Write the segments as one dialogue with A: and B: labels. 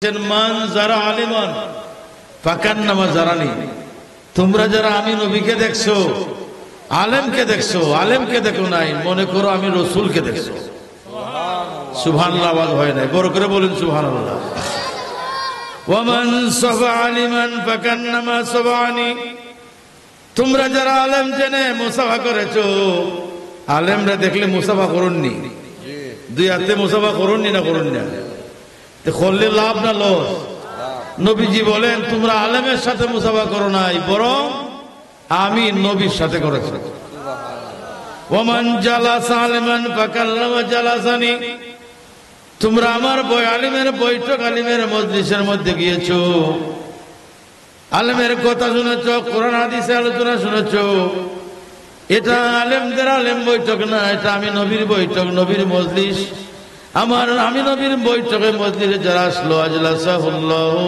A: মান যারা আলিমান ফাকান্নামা যারানি, তোমরা যারা আমি নবীকে দেখছো, আলেমকে দেখছো, আলেমকে দেখো নাই, মনে করো আমি রসুলকে দেখছো। সুবহানাল্লাহ আওয়াজ হয় নাই, বড় করে বলেন সুবহানাল্লাহ। ওয়ামান সাফা আলিমান ফাকান্নামা সাফানি, তোমরা যারা আলেম জেনে মুসাফা করেছো, আলেমরা দেখলে মুসাফা করুননি, দুই হাতে মুসাফা করুননি না করুন না, করলে লাভ না লস? নবীজি বলেন তোমরা আলেমের সাথে মুসাফা করো নাই, বরং আমি নবীর সাথে করেছি। ওমান জালাসা আলিমান ফাকাল্লামা জালাসানি, তোমরা আমার আলিমের বৈঠক, আলিমের মজলিসের মধ্যে গিয়েছো, আলেমের কথা শুনেছো, কোরআন হাদিসে আলোচনা শুনেছো, এটা আলেমদের আলেম বৈঠক না, এটা আমি নবীর বৈঠক, নবীর মজলিস। আমি নবীর বৈঠকে মজলিসে যারা আসলো, আজলাসাহুল্লাহু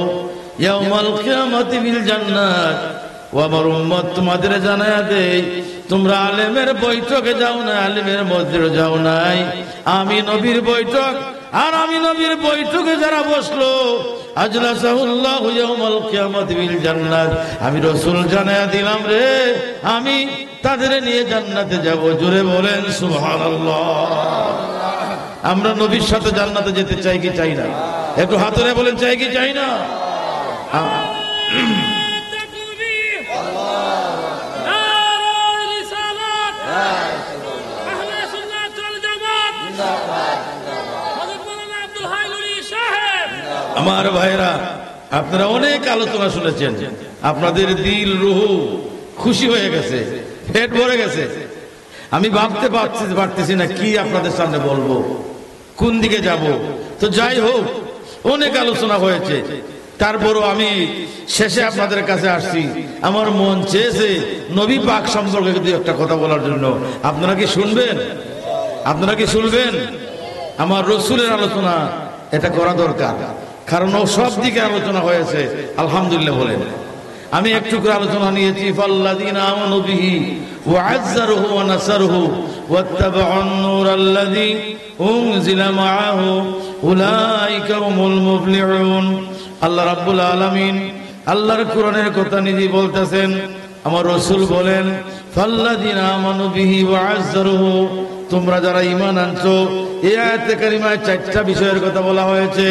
A: ইয়াউমাল কিয়ামাতি বিল জান্নাত, ও আমার উম্মত তোমাদের জানায়া দেই, তোমরা আলেমের বৈঠকে যাও না, আলেমের মজলিসে যাও নাই, আমি নবীর বৈঠক, আর আমি নবীর বৈঠকে যারা বসলো, আজলাসাহুল্লাহু ইয়াউমাল কিয়ামাতি বিল জান্নাত, আমি রাসূল জানায়া দিলাম রে, আমি তাদের নিয়ে জান্নাতে যাব। জোরে বলেন সুবহানাল্লাহ। আমরা নবীর সাথে জান্নাতে যেতে চাই কি চাই না? একটু হাত তুলে বলেন চাই কি চাই না? আমার ভাইরা, আপনারা অনেক আলোচনা শুনেছেন, আপনাদের দিল রুহু খুশি হয়ে গেছে, পেট ভরে গেছে। আমি ভাবতে পারতেছি না কি আপনাদের সামনে বলবো, কোন দিকে যাব। তো যাই হোক, অনেক আলোচনা হয়েছে, তারপরও আমি শেষে আপনাদের কাছে আসছি। আমার মন চেয়েছে নবী পাক সম্পর্কে যদি একটা কথা বলার জন্য। আপনারা কি শুনবেন? আপনারা কি শুনবেন? আমার রসুলের আলোচনা এটা করা দরকার, কারণ ও সব দিকে আলোচনা হয়েছে। আলহামদুলিল্লাহ বলেন। আমি একটু করে আলোচনা নিয়েছি, ফাল্লাযীনা আমানু বিহি ওয়া আযযারুহু ওয়া নাসারুহু ওয়াত্তাবাউন নূরাল্লাযী উনজিলা মাআহু উলাইকা হুমুল মুফলিহুন। আল্লাহ রাব্বুল আলামিন আল্লাহর কোরআনের কথা নিজেই বলতেছেন, আমার রাসূল বলেন ফাল্লাযীনা আমানু বিহি ওয়া আযযারুহু, তোমরা যারা ঈমান আনছো। এই আয়াতে কারিমায় চারটা বিষয়ের কথা বলা হয়েছে।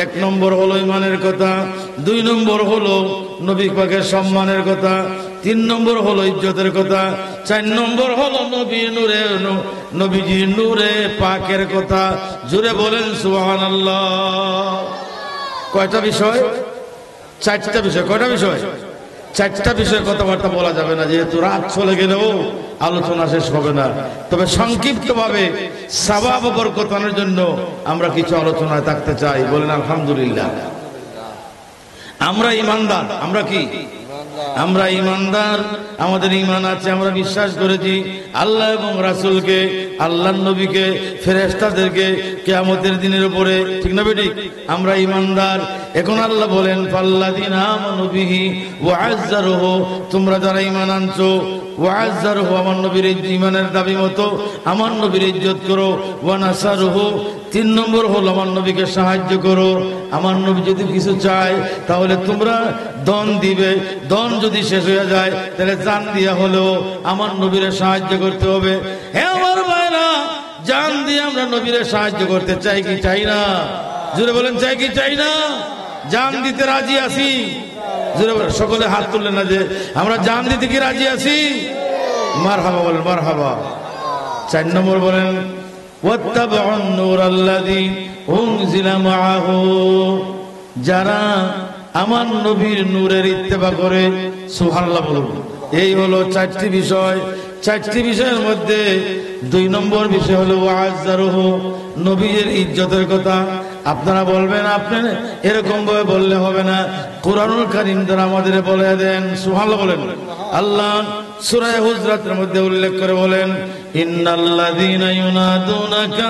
A: এক নম্বর হলো ঈমানের কথা, দুই নম্বর হলো নবী পাকের সম্মানের কথা, তিন নম্বর হলো ইজ্জতের কথা, চার নম্বর হলো নবীজির নূরে পাকের কথা। জোরে বলেন সুবহানাল্লাহ। কয়টা বিষয়? চারটা বিষয়। কয়টা বিষয়? চারটা বিষয়ে কথাবার্তা বলা যাবে না, যেহেতু রাত চলে গেলেও আলোচনা শেষ হবে না। তবে সংক্ষিপ্ত ভাবে সওয়াব বরকতানোর জন্য আমরা কিছু আলোচনায় থাকতে চাই। বলেন আলহামদুলিল্লাহ। আমরা ঈমানদার। আমরা কি? আমরা ঈমানদার। আমাদের ঈমান আছে, আমরা বিশ্বাস করেছি আল্লাহ এবং রাসূলকে, আল্লাহর নবীকে, ফেরেশতাদেরকে, কিয়ামতের দিনের উপরে। ঠিক না বেঠিক? আমরা ঈমানদার। এখন আল্লাহ বলেন ফাল্লাযীনা আমানু বিহি ওয়া আযযারুহু, তোমরা যারা ঈমান আনছো, ওয়া আযযারুহু, আমার নবীর ঈমানের দাবি মতো আমার নবীর ইজ্জত করো, ওয়া নাসারুহু, তিন নম্বর হলো আমার নবীকে সাহায্য করো। আমার নবী যদি কিছু চায় তাহলে তোমরা দন দিবে, দন যদি শেষ হয়ে যায় তাহলে জান দিয়া হলেও আমার নবীরে সাহায্য করতে হবে। হে আমার ভাইরা, জান দিয়ে আমরা নবীরে সাহায্য করতে চাই কি চাই না? জোরে বলেন চাই কি চাই না? জান দিতে রাজি আছি? জোরে বলেন। সকলে হাত তুললেন না যে আমরা জান দিতে কি রাজি আছি? মারহাবা বলেন, মারহাবা। চার নম্বর বলেন ওয়াত্তাবাউন নূরাল্লাযী উনজিলা মাআহু, যারা আমার নবীর নূরের ইত্তেবা করে। সুবহানাল্লাহ বলুন। এই হলো চারটি বিষয়। চারটি বিষয়ের মধ্যে দুই নম্বর বিষয় হলো ওয়া আযযারুহু, নবীর ইজ্জতের কথা। আপনারা বলবেন, আপনি এরকম ভাবে বললে হবে না, কুরআনুল কারীম দ্বারা আমাদের বলে দেন। সুবহানাল্লাহ বলেন। আল্লাহ সূরা হুজরাতের মধ্যে উল্লেখ করে বলেন ইন্নাল্লাযীনা ইউনাদুনাকা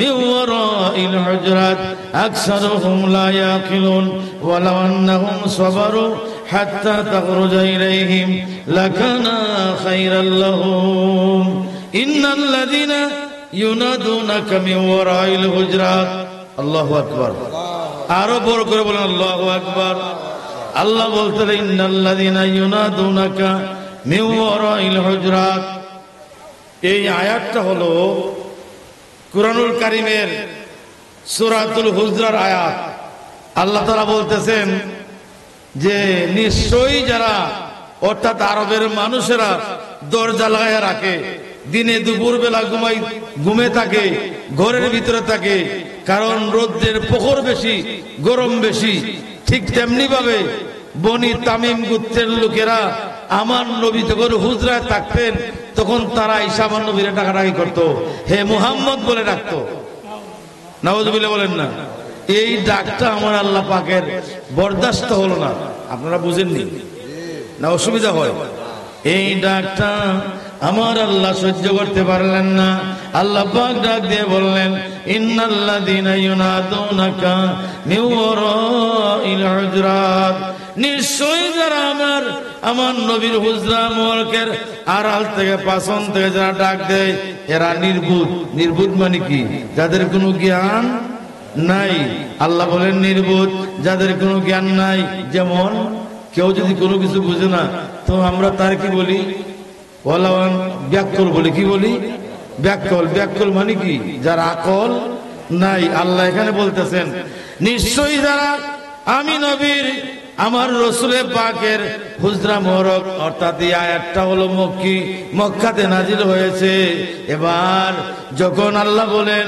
A: মিন ওয়ারাইল হুজরাত আকসারুহুম লা ইয়াকিলুন ওয়ালাউ আন্নাহুম সাবারু হাত্তা তাখরুজা ইলাইহিম লাকানা খায়রাল লাহুম ইন্নাল্লাযীনা ইউনাদুনাকা মিন ওয়ারাইল হুজরাত। আল্লাহু আকবার। আরো বড় করে বলেন আল্লাহু আকবার। আল্লাহ বলতেন ইন্নাল্লাযীনা ইউনাদুনাকা মিন ওয়ারাইল হুজরাত। এই আয়াতটা হলো কুরআনুল কারীমের সূরাতুল হুজরার আয়াত। আল্লাহ তাআলা বলতেছেন যে নিশ্চয়ই যারা অর্থাৎ আরবের মানুষেরা দরজা লাগায়া রাখে, দিনে দুপুর বেলা ঘুমে থাকে, ঘরের ভিতরে থাকে, কারণ রোদ্রের প্রখর বেশি, গরম বেশি। ঠিক তেমনি ভাবে বনি তামিম গোত্রের লোকেরা আমার নবী যখন হুজরায় থাকতেন তখন তারা ঈসা আমার নবীরে ডাকাডাকি করতো, হে মুহাম্মদ বলে ডাকতো। নাউযুবিল্লাহ বলেন না। এই ডাকটা আমার আল্লাহ পাকের বরদাস্ত হলো না। আপনারা বুঝেননি না? অসুবিধা হয়। এই ডাকটা আমার আল্লাহ সহ্য করতে পারলেন না। আল্লাহ পাক ডাক দিয়ে বললেন ইন্নাল্লাযীনা ইউনাদুনাকা মিন ওয়ারাইল হুজরাত। নিশ্চয়ই যারা আমার নবীর হুজরা মোবারকের আড়াল থেকে পাছন থেকে যারা ডাক দেয় এরা নির্বুধ। নির্বুধ মানে কি? যাদের কোনো জ্ঞান নাই। আল্লাহ বলেন নির্বুধ, যাদের কোনো জ্ঞান নাই। যেমন কেউ যদি কোনো কিছু বুঝে না তো আমরা তার কি বলি? ওয়ালাওয়ান ব্যাকল বলি। কি বলি? ব্যাকল। ব্যাকল মানে কি? যার আকল নাই। আল্লাহ এখানে বলতেছেন নিশ্চয়ই যারা আমি নবীর আমার রাসূলের পাকের হুজরা মোবারক, অর্থাৎ এই আয়াতটা হলো মক্কি, মক্কাতে নাজিল হয়েছে। এবার যখন আল্লাহ বলেন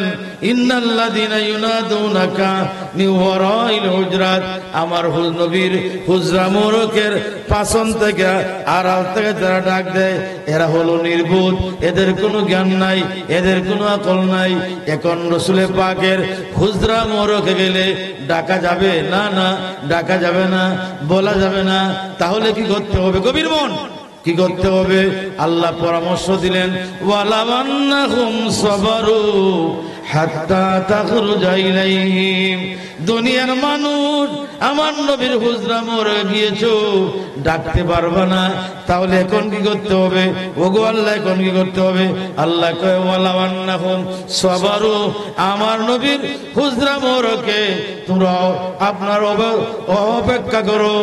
A: ইন্নাল্লাযীনা ইউনাদুনাকা মিন ওয়ারাইল হুজরাত, আমার নবীর হুজরা মোবারকের পাছন থেকে আড়াল থেকে যারা ডাক দেয় এরা হলো নির্বুধ, এদের কোনো জ্ঞান নাই, এদের কোনো আকল নাই। এখন রাসূলের পাকের হুজরা মোবারকে গেলে ডাকা যাবে না? না, ডাকা যাবে না, বলা যাবে না। তাহলে কি করতে হবে? গভীর মন, কি করতে হবে? আল্লাহ পরামর্শ দিলেন ওয়ালামান্নাহুম সাবারু হাত্তা তাখরুজা ইলাইহিম। দুনিয়ার মানুষ আমার নবীর হুজরা মোরে গিয়েছো, ডাকতে পারবা না, তাহলে এখন কি করতে হবে? ওগো আল্লাহ এখন কি করতে হবে? আল্লাহ কয় ওয়ালামান্নাহুম সাবারু, আমার নবীর হুজরা মোরকে তোমরা আপনার অপেক্ষা করো,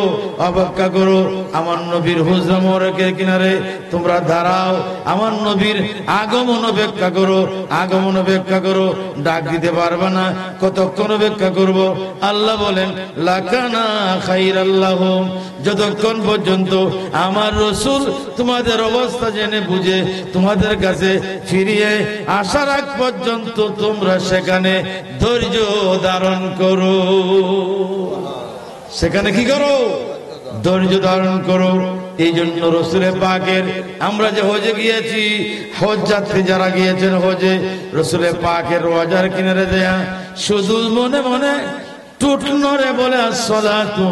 A: অপেক্ষা করো। আমার নবীর হুজরা মোরকের কিনারে তোমরা দাঁড়াও, আমার নবীর আগমন অপেক্ষা করো, আগমন অপেক্ষা করো। ডাক দিতে পারবে না, কতক্ষণ অপেক্ষা করব? আল্লাহ বলেন লাকানা খাইরাল লাহুম, যতক্ষণ পর্যন্ত আমার রাসূল তোমাদের অবস্থা জেনে বুঝে তোমাদের কাছে ফিরিয়ে আসার আগ পর্যন্ত তোমরা সেখানে ধৈর্য ধারণ করো। সেখানে কি করো? ধৈর্য ধারণ করো। এই জন্য রাসূলের পাকের আমরা যে হজে গিয়েছি, হজ যাত্রী যারা গিয়েছেন হজে, রাসূলের পাকের রওজার কিনারে দেয়া শুধু মনে মনে টুটনরে বলে আসসালাতু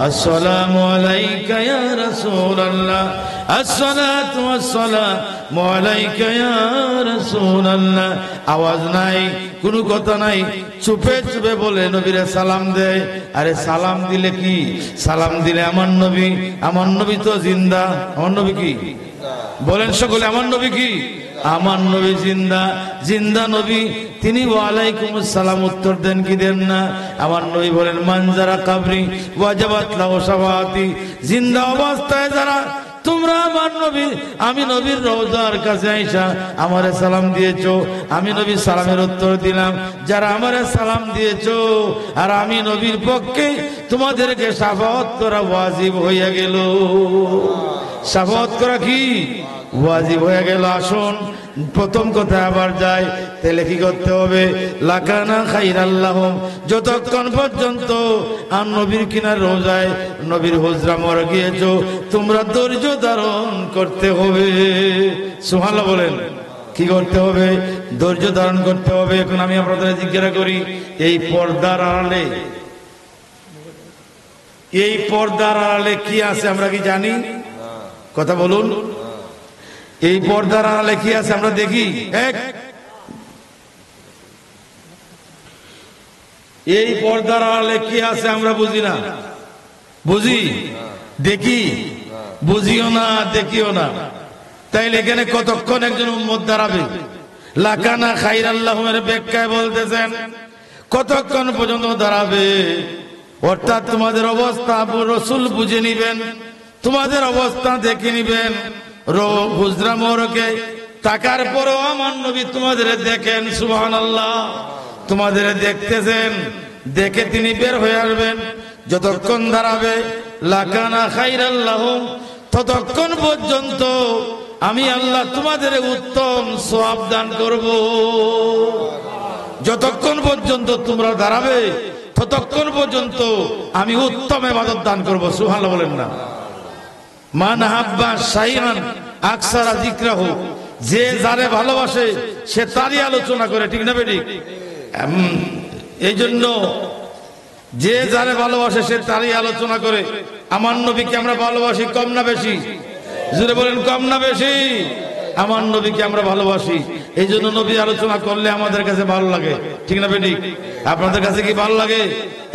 A: আসসালামু আলাইকা ইয়া রাসূলুল্লাহ, আসসালাতু আসসালামু আলাইকা ইয়া রাসূলুল্লাহ। আওয়াজ নাই, কোনো কথা নাই, চুপে চুপে বলে নবীরে সালাম দেয়। আরে সালাম দিলে কি? সালাম দিলে আমার নবী তো জিন্দা। আমার নবী কি? বলেন সকলে, আমার নবী কি? আমার নবী জিন্দা। জিন্দা নবী, তিনি ওয়ালাইকুম আসসালাম উত্তর দেন কি দেন না? আমার নবী বলেন মানজারা কাবরি ওয়াজাবাত লাহু শাফাআতি, জিন্দা অবস্থায় যারা তোমরা আমার নবী, আমি নবীর রওজার কাছে আইসা আমারে সালাম দিয়েছো, আমি নবী সালামের উত্তর দিলাম। যারা আমারে সালাম দিয়েছো আর আমি নবীর পক্ষে তোমাদেরকে শাফাআত করা ওয়াজিব হইয়া গেল। শাফাআত করা কি ওয়াজিব হয়ে গেল। আসুন প্রথম কথা আবার যাই, তাহলে কি করতে হবে? লাকানা খাইরাল লাহুম, যতক্ষণ পর্যন্ত আর নবীর কিনার রোজায় নবীর হুজরা মোরে গিয়েছো তোমরা ধৈর্য ধারণ করতে হবে। সুবহানাল্লাহ বলেন। কি করতে হবে? ধৈর্য ধারণ করতে হবে। এখন আমি আপনাদের জিজ্ঞাসা করি, এই পর্দার আড়ালে কি আছে আমরা কি জানি? কথা বলুন। এই পর্দার আড়ালে কি আছে আমরা দেখি? এই পর্দার আড়ালে কি আছে আমরা বুঝি না? বুঝি? দেখি? বুঝিও না, দেখিও না। তাইলে এখানে কতক্ষণ একজন উম্মত দাঁড়াবে? লাকানা খাইরাল লাহুমের ব্যাখ্যায় বলতেছেন কতক্ষণ পর্যন্ত দাঁড়াবে? অর্থাৎ তোমাদের অবস্থা আবু রসুল বুঝে নিবেন, তোমাদের অবস্থা দেখে নিবেন। হুজরা মোরকে তাকার পরও আমার নবী তোমাদের দেখেন। সুবহানাল্লাহ, তোমাদের দেখতেছেন, দেখে তিনি বের হয়ে আসবেন। যতক্ষণ দাঁড়াবে লাকানা খাইরাল লাহুম, ততক্ষণ পর্যন্ত আমি আল্লাহ তোমাদের উত্তম সওয়াব দান করব। যতক্ষণ পর্যন্ত তোমরা দাঁড়াবে ততক্ষণ পর্যন্ত আমি উত্তম ইবাদত দান করব। সুবহানাল্লাহ বলেন না? মান হাব্বা শাইআন আকসারা যিকরাহু, যে যারে ভালোবাসে সে তারই আলোচনা করে, ঠিক না বেঠিক? এই জন্য যে যারে ভালোবাসে সে তারই আলোচনা করে। আমার নবীকে আমরা ভালোবাসি কম না বেশি? জোরে বলেন, কম না বেশি? আমার নবীকে আমরা ভালোবাসি, এই জন্য নবী আলোচনা করলে আমাদের কাছে ভালো লাগে, ঠিক না বেঠিক? আপনাদের কাছে কি ভালো লাগে?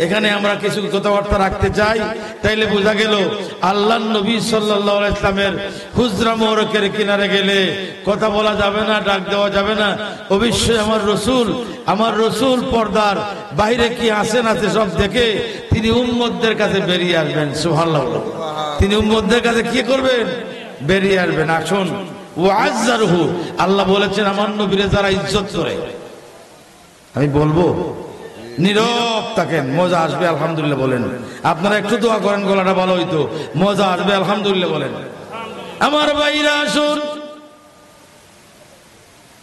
A: এখানে আমরা কিছু কথাবার্তা রাখতে চাই, তাইলে বোঝা গেল আল্লাহর নবী সাল্লাল্লাহু আলাইহি ওয়াসাল্লামের হুজরা মোবারকের কিনারে গেলে কথা বলা যাবে না, ডাক দেওয়া যাবে না। অবশ্যই আমার রসুল পর্দার বাইরে কি আছে না আছে সব দেখে তিনি উম্মতদের কাছে বেরিয়ে আসবেন। সুবহানাল্লাহ, তিনি উম্মতদের কাছে কি করবেন? বেরিয়ে আসবেন। আসুন, ওয়াজ্জারহু, আল্লাহ বলেছেন আমার নবীরে যারা ইজ্জত করে, আমি বলবো নীরব থাকেন, মজা আসবে আলহামদুলিল্লাহ বলেন। আপনারা একটু দোয়া করেন, গলাটা ভালো হইতো, মজা আসবে আলহামদুলিল্লাহ বলেন। আমার ভাইরা আসুন,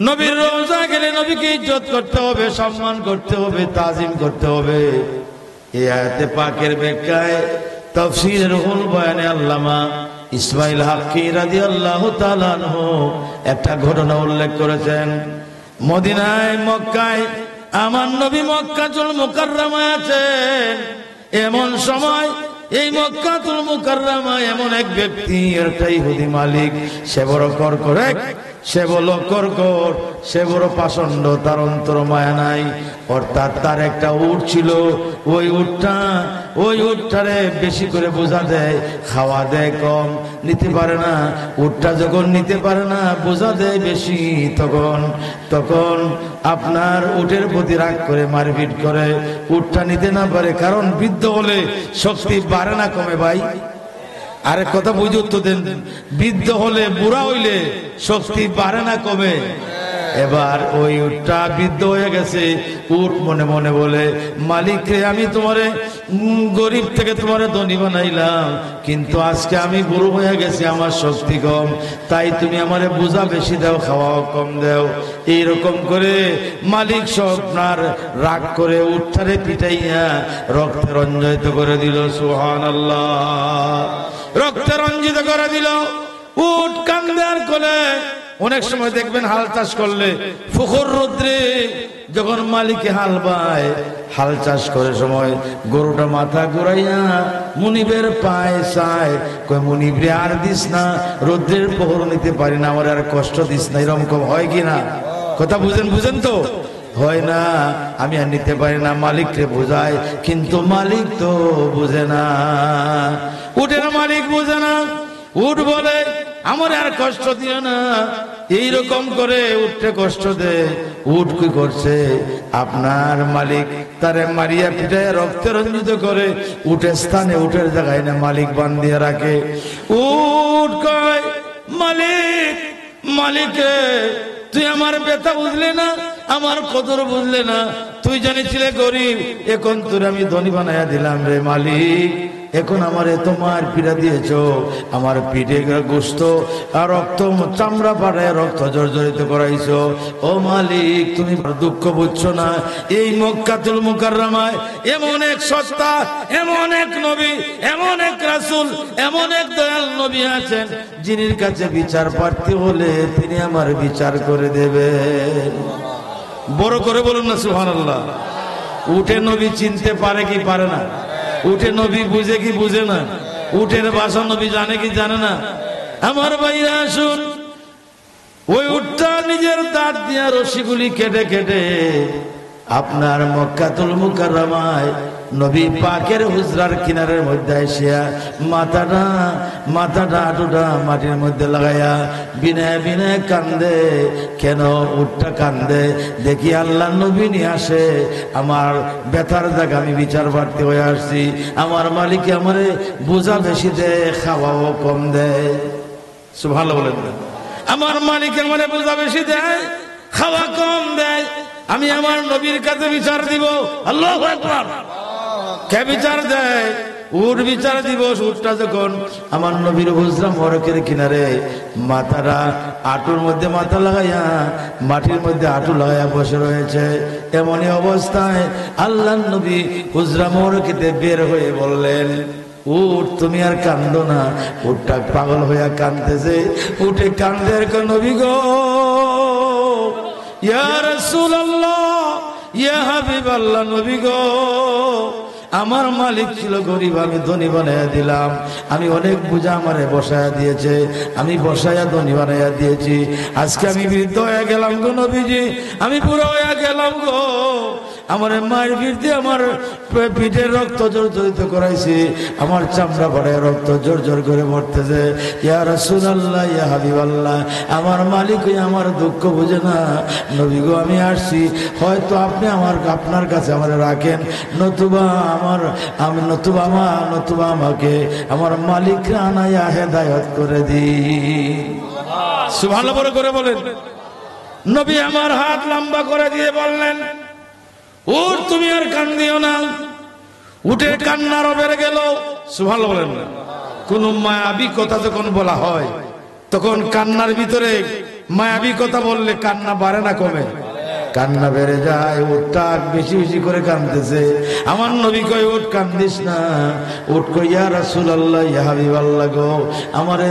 A: নবীর রওজা গেলে নবীকে ইজ্জত করতে হবে, সম্মান করতে হবে, তাজিম করতে হবে। এই আয়াতে পাকের ব্যাখ্যায় তাফসীর রুহুল বয়ানে আল্লামা ইসমাইল হাক্কি রাদিয়াল্লাহু তাআলা আনহু একটা ঘটনা উল্লেখ করেছেন। মদিনায়, মক্কায় আমার নবী মক্কাতুল মুকাররমায় আছেন। এমন সময় এই মক্কাতুল মুকাররমায় এমন এক ব্যক্তি, একটা ইহুদি মালিক, সে বড় কর্কট, সে বড় কর্কট, সে বড় পাষণ্ড, তার অন্তর মায়া নাই। অর্থাৎ তার একটা উট ছিল, ওই উটটারে বেশি করে বোঝা দেয়, খাওয়া দেয় কম, নিতে পারে না। উটটা যখন নিতে পারে না, বোঝা দেয় বেশি, তখন আপনার উটের প্রতি রাগ করে মারপিট করে, উটটা নিতে না পারে। কারণ বৃদ্ধ হলে শক্তি বাড়ে না কমে? ভাই আরেক কথা বুঝে উত্তর দেন। বৃদ্ধ হলে, বুড়া হইলে শক্তি বাড়ে না কমে? এবার ওই উটটা বৃদ্ধ হয়ে গেছে। উট মনে মনে বলে, মালিক রে, আমি তোমারে গরিব থেকে তোমারে ধনী বানাইলাম, কিন্তু আজকে আমি বুড়ো হয়ে গেছি, আমার শক্তি কম, তাই তুমি আমারে বোঝা বেশি দাও, খাওয়াও কম দাও। এইরকম করে মালিক আপনার রাগ করে উটটারে পিটাইয়া রক্তে রঞ্জিত করে দিল। সুবহানাল্লাহ, রক্তে রঞ্জিত করে দিল। উট কান্দে আর কোলে। অনেক সময় দেখবেন হাল চাষ করলে ফুখর রোদ্রে যখন মালিকে হাল বায়, হাল চাষ করে সময় গরুটা মাথা ঘুরাইয়া মুনিবের পায়ে চায়, কই মুনিব রে আর দিস না, রোদ্রের প্রহর নিতে পারি না, আমার আর কষ্ট দিস না। এরকম হয় কিনা? কথা বুঝেন তো? হয় না, আমি আর নিতে পারি না, মালিক রে বোঝায়, কিন্তু মালিক তো বুঝে না। উটের মালিক বুঝে না। উট বলে, আমার আর কষ্ট দিও না। এইরকম করে উঠতে কষ্ট দেয়। উট কি করছে? আপনার মালিক তারে মারিয়া পিটাইয়া রক্তে রঞ্জিত করে উটের স্থানে, উটের জায়গায় না মালিক বান্ধিয়া রাখে। উট কয়, মালিক রে, তুই আমার ব্যথা বুঝলে না, আমার কদর বুঝলে না। তুই জানিছিলে গরিব, এখন তোর আমি ধনী বানাইয়া দিলাম রে মালিক। এখন আমার এত মার পীড়া দিয়েছ, আমার পিঠে গোস্ত আর রক্ত, চামড়া পাড়ায় রক্ত জর্জরিত করাইছো। ও মালিক, তুমি দুঃখ বুঝছো না? এই মক্কাতুল মুকাররমায় এমন এক সত্তা, এমন এক নবী, এমন এক রাসূল, এমন এক দয়াল নবী আছেন, যিনির কাছে বিচার প্রার্থী হলে তিনি আমার বিচার করে দেবেন। বড় করে বলুন না সুবহানাল্লাহ। উঠে নবী চিনতে পারে কি পারে না? উঠে নবী বুঝে কি বুঝে না? উঠের ভাষা নবী জানে কি জানে না? আমার ভাইরা আসুন, ওই উটটা নিজের দাঁত দিয়া রশিগুলি কেটে কেটে আপনার মক্কাতুল মুকাররমায় নবী পাকের হুজরার কিনারের মধ্যে এসে মাথাটা হাঁটুটা মাটির মধ্যে লাগাইয়া বিনয় বিনয় কান্দে। কেন উঠটা কান্দে? দেখি আল্লাহ নবী নিয়ে আসে, আমার ব্যথার জায়গা আমি বিচার প্রার্থী হয়ে আসছি, আমার মালিক আমারে বোঝা বেশি দেয়, খাওয়াও কম দেয়। সুবহানাল্লাহ বলেন। আমার মালিক আমারে বোঝা বেশি দেয়, খাওয়া কম দেয়, আমি আমার নবীর কাছে বিচার দিব। আল্লাহু আকবার। কে বিচার দেয়? উট বিচার দিব। উটটা যখন আমার নবীর হুজরা মোবারকের কিনারে মাথাটা আঁটুর মধ্যে মাথা লাগাইয়া মাটির মধ্যে আঁটু লাগাইয়া বসে রয়েছে, এমনই অবস্থায় আল্লাহর নবী হুজরা মোবারকেতে বের হয়ে বললেন, উঠ তুমি আর কান্দো না। উটটা পাগল হইয়া কান্দতেছে, উঠে কান্দে, নবী গো, ইয়া রাসূলুল্লাহ, ইয়া হাবিবাল্লাহ, নবী গো, আমার মালিক ছিল গরিব, আমি ধনী বানাইয়া দিলাম। আমি অনেক বোঝা আমারে বসায়া দিয়েছে, আমি বসায়া ধনী বানাইয়া দিয়েছি। আজকে আমি বৃদ্ধ হয়ে গেলাম গো নবীজি, আমি বুড়ো হয়ে গেলাম গো। আমার মায়ের বৃদ্ধি আমার পিঠের রক্ত জর্জরিত করাইছি, আমার চামড়া পড়ে রক্ত জর্জর করে মরতেছে। ইয়া রাসূলুল্লাহ, ইয়া হাবিবাল্লাহ, আমার মালিক আমার দুঃখ বুঝে না। নবী গো, আমি আসছি, হয়তো আপনি আপনার কাছে আমার রাখেন, নতুবা আমাকে আমার মালিককে আনাইয়া হেদায়েত করে দিন। সুবহানাল্লাহ করে বলেন। নবী আমার হাত লম্বা করে দিয়ে বললেন, উঠ তুমি আর কান্দিও না। উঠে কান্না বেড়ে গেল। সুবহানাল্লাহ বলেন। কোন মায়াবী কথা যখন বলা হয় তখন কান্নার ভিতরে মায়াবী কথা বললে কান্না বাড়ে না কমে? কান্না বেড়ে যায়। উঠটা বেশি বেশি করে কান্দতেছে। আমার নবী কয়, উঠ কান্দিস না। উঠ কই, ইয়া রাসূলুল্লাহ, ইয়া হাবিবাল্লাহ গো, আমারে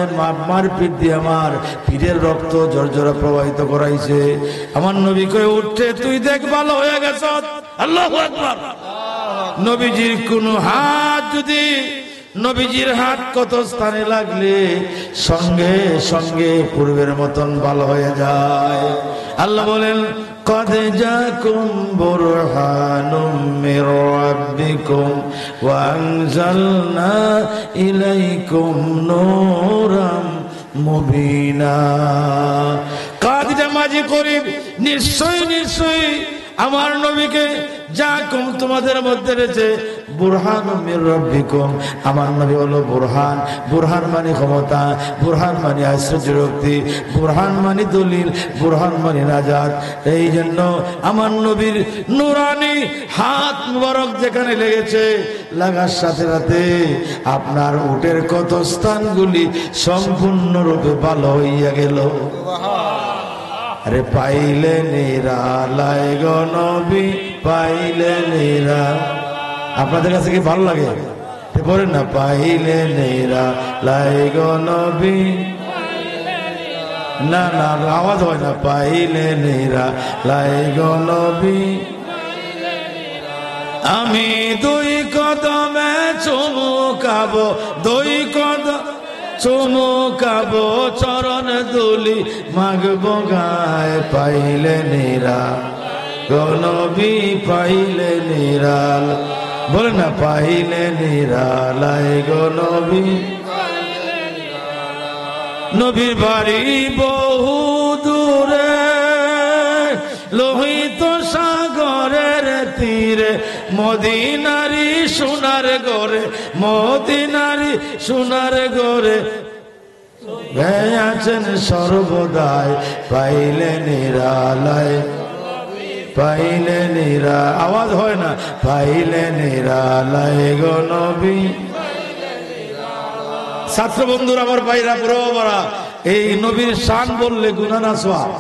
A: মার পিঠ দিয়ে আমার পিঠের রক্ত জর্জরা প্রবাহিত করাইছে। আমার নবী কয়, উঠে তুই দেখ ভালো হয়ে গেছ। আল্লাহু আকবার। নবীজির কোন হাত যদি, নবীজির হাত কত স্থানে লাগলে সঙ্গে সঙ্গে পূর্বের মতন ভালো হয়ে যায়। আল্লাহ বলেন, قد جاءكم برهان من ربكم وأنزلنا إليكم نورا মুবিনা। কাদিটা মাঝি করিব, নিশ্চয় নিশ্চয় আমার নবীকে যাকুম তোমাদের মধ্যে রয়েছে বুরহান মির রাব্বিকুম। আমার নবী হলো বুরহান। বুরহান মানে ক্ষমতা, বুরহান মানে আশ্চর্য শক্তি, বুরহান মানে দলিল, বুরহান মানে নাজাত। এই জন্য আমার নবীর নুরানি হাত মুবারক যেখানে লেগেছে, লাগার সাথে সাথে আপনার উটের কত স্থানগুলি সম্পূর্ণরূপে ভালো হইয়া গেল। আরে পাইলে নিরালায় গো নবী, পাইলে নিরা। আপনাদের কাছে কি ভালো লাগে? বলেন না, পাইলে নিরালায় গো নবী। না না, আওয়াজ হয় না। পাইলে নিরালায় গো নবী, আমি দুই কদমে চুমুকাবো, দুই কদম চুমুকাবো, চরণ দুলি মাগবো গায়। পাইলে নিরা গো নবী, পাইলে নিরাল। বলে না, পাইলে নিরালায় গো নবী। নবীর বাড়ি বহু দূরে, লোহিত সাগরের তীরে, মদিনারি সোনার গড়ে, মদিনারি সোনার গড়ে আছেন সর্বদাই। পাইলে নিরালায়, পাইলে নিরা। আওয়াজ হয় না, পাইলে নিরালায় গো নবী। ছাত্র বন্ধুরা, আমার ভাইরা, পুরোরা, এই নবীর শান বললে গুনাহ না সওয়াব?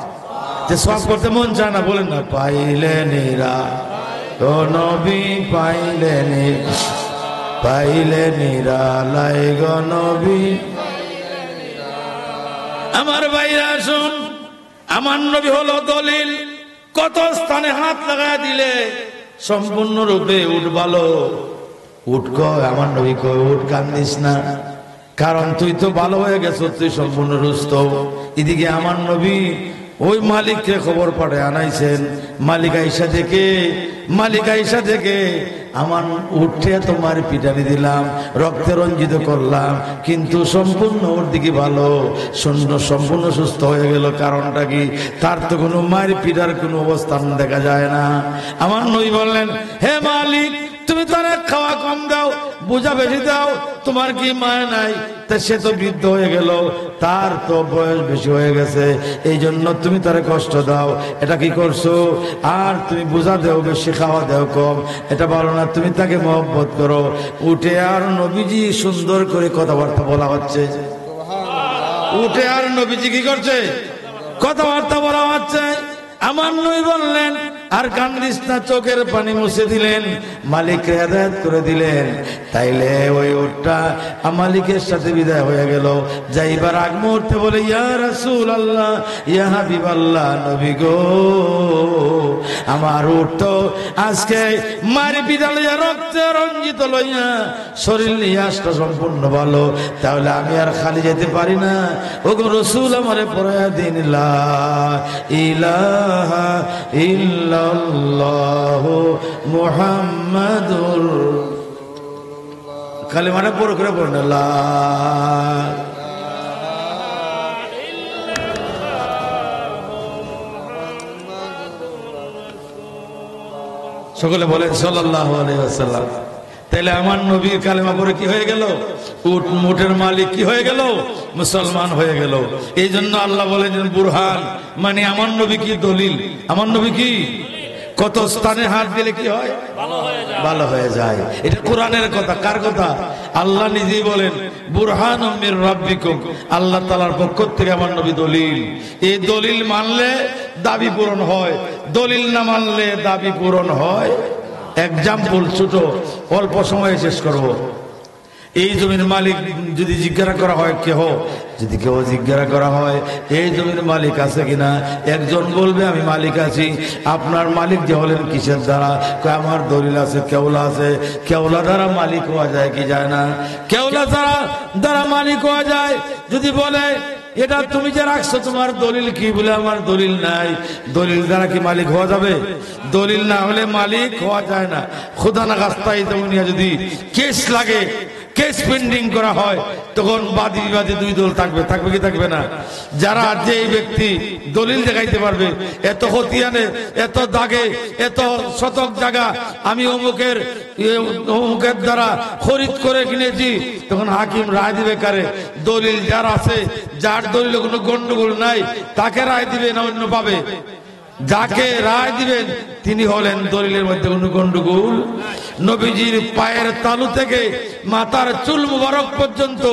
A: যে সওয়াব করতে মন চায় না, বলেন না, পাইলে নিরা গো নবী, পাইলে নিরা, পাইলে নিরালায় গো নবী। আমার ভাইরা শুন, আমার নবী হলো দলিল। কত স্থানে হাত লাগায় দিলে সম্পূর্ণরূপে উঠ ভালো। উঠ কয়, আমার নবী কয়, উঠ কান্দিস না, কারণ তুই তো ভালো হয়ে গেছ, তুই সম্পূর্ণ সুস্থ। এদিকে আমার নবী ওই মালিককে খবর পাঠায় আনাইছেন। মালিক আইসা দেখে আমার উঠে তোমার পিটানি দিলাম, রক্তে রঞ্জিত করলাম, কিন্তু সম্পূর্ণ ওর দিকে ভালো, সম্পূর্ণ সুস্থ হয়ে গেল। কারণটা কি? তার তো কোনো মায়ের পিটার কোনো অবস্থান দেখা যায় না। আমার নবী বললেন, হে মালিক, তুমি তার খাওয়া কম দাও, বোঝা বেশি দাও, তোমার কি মায়া নাই? তা সে তো বৃদ্ধ হয়ে গেল, তার তো বয়স বেশি হয়ে গেছে, এই জন্য তুমি তারে কষ্ট দাও। এটা কি করছো? আর তুমি বোঝা দেও বেশি, খাওয়া দেও কম, এটা বলো না। তুমি তাকে মহব্বত করো। উঠে আর নবীজি সুন্দর করে কথাবার্তা বলা হচ্ছে। উঠে আর নবীজি কি করছে? কথাবার্তা বলা হচ্ছে। আমার নবী বললেন, আর কান্দিস না, চোখের পানি মুছে দিলেন, মালিককে হেদায়েত করে দিলেন। তাইলে ওই উটটা মালিকের সাথে বিদায় হয়ে গেল। যাইবার আগ মুহূর্তে বলে, ইয়া রাসূলুল্লাহ, ইয়া হাবিবাল্লাহ, নবী গো, আমার উট তো আজকে মারি পিটা লইয়া, রক্তে রঞ্জিত লইয়া, শরীর নিয়ে আসটা সম্পূর্ণ ভালো, তাহলে আমি আর খালি যেতে পারি না। ও গো রাসূল, আমারে পড়ায়া দিন লা ইলাহা ইল্লাল্লাহু মুহাম্মাদুর, কালেমাটা পড়ে করে পড়েন লা। সকলে বলেন সাল্লাল্লাহু আলাইহি ওয়াসাল্লাম। তাহলে আমার নবীর কালেমা পড়ে কি হয়ে গেল? উটের মালিক কি হয়ে গেল? মুসলমান হয়ে গেল। এই জন্য আল্লাহ বলেন বুরহান, মানে আমার নবী কি দলিল। আমার নবী কি? কত স্থানে হাত দিলে কি হয়? ভালো হয়ে যায়। এটা কোরআনের কথা। কার কথা? আল্লাহ নিজেই বলেন বুরহানুম মির রাব্বিকুম, আল্লাহ তাআলার পক্ষ থেকে আমার নবী দলিল। এই দলিল মানলে দাবি পূরণ হয়, দলিল না মানলে দাবি পূরণ হয়। এক্সাম্পল ছোট, অল্প সময়ে শেষ করব। এই জমির মালিক যদি জিজ্ঞাসা করা হয় কেহ, যদি কেউ জিজ্ঞাসা করা হয় এই জমির মালিক আছে কিনা, একজন বলবে আমি মালিক আছি। আপনার মালিক যে হলেন কিসের দ্বারা? আমার দলিল আছে, কেওলা আছে। কেওলা দ্বারা মালিক হওয়া যায় কি যায় না? কেওলা দ্বারা মালিক হওয়া যায়। যদি বলে এটা তুমি যে রাখছো তোমার দলিল কি? বলে আমার দলিল নাই। দলিল দ্বারা কি মালিক হওয়া যাবে? দলিল না হলে মালিক হওয়া যায় না। খোদা না গাস্তাই জমিনিয়া যদি কেস লাগে, কেস পেন্ডিং করা হয়, তখন বাদী বিবাদী দুই দল থাকবে, থাকবে কি থাকবে না? যারা যে ব্যক্তি দলিল দেখাইতে পারবে, এত খতিয়ানে, এত দাগে, এত শতক জায়গা আমি অমুকের দ্বারা খরিদ করে কিনেছি, তখন হাকিম রায় দিবে কারে? দলিল যার আছে, যার দলিলে কোনো গন্ডগোল নাই, তাকে রায় দিবে না অন্য পাবে? যাকে রায় দিবেন তিনি হলেন দলিলের মধ্যে কোনো গন্ডগোল। নবীজির পায়ের তালু থেকে মাথার চুল মুবারক পর্যন্ত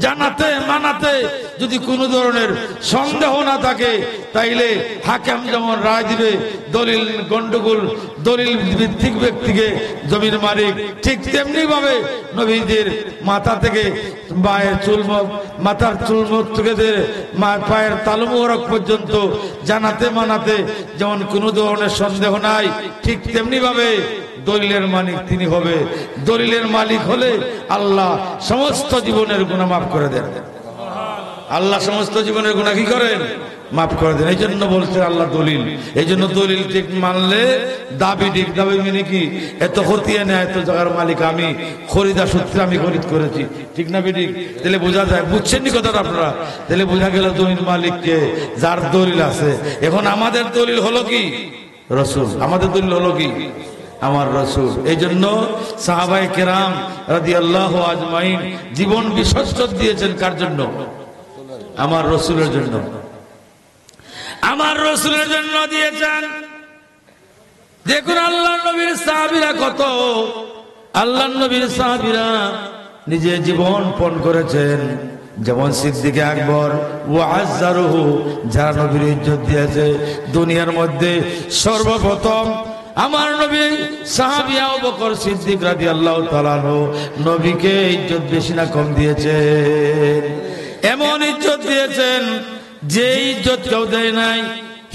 A: জানাতে মানাতে যদি কোনো ধরনের সন্দেহ না থাকে, তাইলে হাকিম যেমন রায় দিবে দলিল গন্ডগোল, দলিল ভিত্তিক ব্যক্তিকে জমির মালিক, ঠিক তেমনি ভাবে নবীজির মাথা থেকে পায়ের চুল, মাথার চুল থেকে পায়ের তালু মুবারক পর্যন্ত জানাতে মানাতে যেমন কোনো ধরনের সন্দেহ নাই, ঠিক তেমনি ভাবে দলিলের মালিক তিনি হবে। দলিলের মালিক হলে আল্লাহ সমস্ত জীবনের গুনাহ মাফ করে দেন। আল্লাহ সমস্ত জীবনের গুনাহ কি করেন? মাফ করে দেন। এই জন্য বলছে আল্লাহ দলিল। এই জন্য দলিল ঠিক মানলে দাবি ঠিক। দাবি মানে কি? এত খতিয়া নেয়, এত জায়গার মালিক আমি, খরিদা সূত্রে আমি খরিদ করেছি, ঠিক না বেঠিক? তাহলে বোঝা যায়, বুঝছেন নি কথাটা আপনারা? তাহলে বোঝা গেল জমির মালিককে, যার দলিল আছে। এখন আমাদের দলিল হলো কি? রাসূল। আমাদের দলিল হলো কি? আমার রাসূল। এই জন্য সাহাবায়ে কেরাম রাদিয়াল্লাহু আজমাইন জীবন বিসর্জন দিয়েছেন কার জন্য? আমার রাসূলের জন্য। আমার রাসূলের জন্য দিয়েছেন। দেখুন আল্লাহর নবীর সাহাবীরা কত, আল্লাহর নবীর সাহাবীরা নিজে জীবন পণ করেছেন। যেমন সিদ্দিক আকবর ওয়া আযযারুহু, যারা নবীর ইজ্জত দিয়েছে। দুনিয়ার মধ্যে সর্বপ্রথম আমার নবী সাহাবী আবু বকর সিদ্দিক রাদিয়াল্লাহু তাআলা নবীকে ইজ্জত বেশি না কম দিয়েছেন? এমন ইজ্জত দিয়েছেন যে ইজ্জত কেউ দেয় নাই।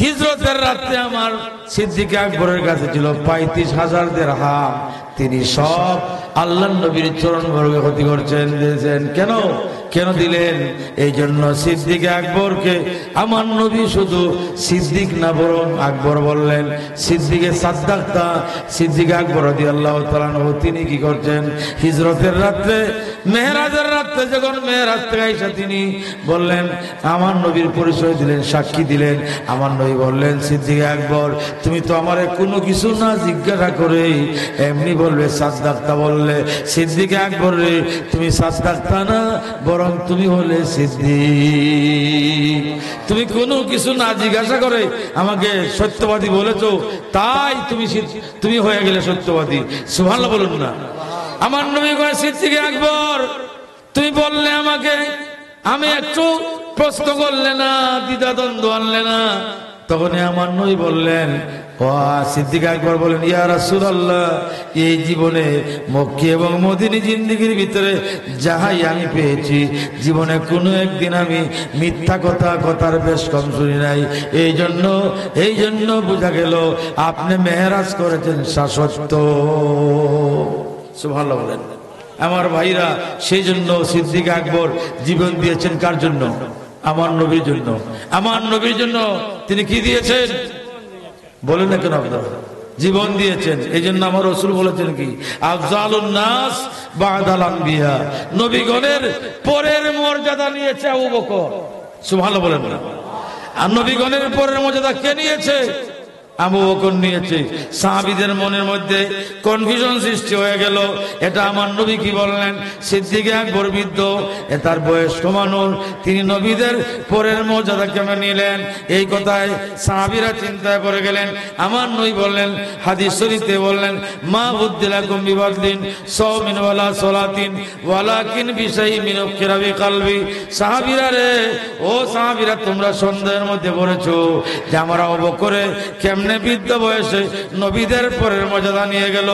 A: হিজরতের রাতে আমার সিদ্দিক আকবরের কাছে ছিল ৩৫,০০০ দিরহাম। তিনি সব আল্লাহ নবীর চরণ বর্গে ক্ষতি করছেন দিয়েছেন। কেন কেন দিলেন? এই জন্য সিদ্দিক আকবরকে আমার নবী শুধু সিদ্দিক না বরং আকবর বললেন। সিদ্দিকে সাদ্দাক্তা সিদ্দিক আকবর রাদিয়াল্লাহু তাআলা আনহু তিনি কি করছেন? হিজরতের রাত্রে, মেহরাজের রাত্রে যখন মেহরাজ থেকে আইসা তিনি বললেন, আমার নবীর পরিচয় দিলেন, সাক্ষী দিলেন। আমার নবী বললেন, সিদ্দিক আকবর তুমি তো আমারে কোনো কিছু না জিজ্ঞাসা করেই এমনি বলবে সাদ্দাক্তা বললে। সিদ্দিক আকবর রে তুমি সাদ্দাক্তা না বরং তুমি হলে সিদ্দিক। তুমি কোনো কিছু না জিজ্ঞাসা করে আমাকে সত্যবাদী বলেছো, তাই তুমি হয়ে গেলে সত্যবাদী। সুবহানাল্লাহ বলুন না। আমার নবী কয়, সিদ্দিক আকবর তুমি বললে আমাকে, আমি একটু প্রশ্ন করলে না, দ্বিধাদ্বন্দ্ব আনলে না। তখনই আমার নবী বললেন, ও সিদ্দিক আকবর বলেন, ইয়া রাসূলুল্লাহ এই জীবনে মক্কি এবং মদিনী জিন্দেগির ভিতরে যাহাই আমি পেয়েছি, জীবনে কোনো একদিন আমি মিথ্যা কথার বেশ কম শুনি নাই। এই জন্য বোঝা গেল আপনি মেহরাজ করেছেন সত্য। সুবহানাল্লাহ বলেন। আমার ভাইরা, সেই জন্য সিদ্দিক আকবর জীবন দিয়েছেন কার জন্য? আমার নবীর জন্য। আমার নবীর জন্য তিনি কি দিয়েছেন বলেন না কেন? আপনারা জীবন দিয়েছেন। এই জন্য আমার রাসূল বলেছেন কি, আফজালুন নাস বাদাল আম্বিয়া, নবীগণের পরের মর্যাদা নিয়েছে আবু বকর। সুবহানাল্লাহ বলেন না। আর নবীগণের পরের মর্যাদা কে নিয়েছে? আবু বকর নিয়েছে। সাহাবীদের মনের মধ্যে কনফিউশন সৃষ্টি হয়ে গেল, এটা আমার নবী কি বললেন? সিদ্দিক আকবর বৃদ্ধ, তার বয়স কমানোর, তিনি নবীদের পরের মর্যাদা কেমন নিলেন? এই কথায় সাহাবীরা চিন্তা করে গেলেন। আমার নবী বললেন, হাদিস শরীফে বললেন, মা বুদ্দিলাকুম বিবাদিন সাওমিন ওয়ালা সালাতিন ওয়ালাকিন বিশাই মিন কিরাবি কলবি। সাহাবীরা রে, ও সাহাবীরা তোমরা সন্দেহের মধ্যে পড়েছো যে আমার আবু বকরে কেমন বৃদ্ধ বয়সে নবীদের পরের মর্যাদা নিয়ে গেল।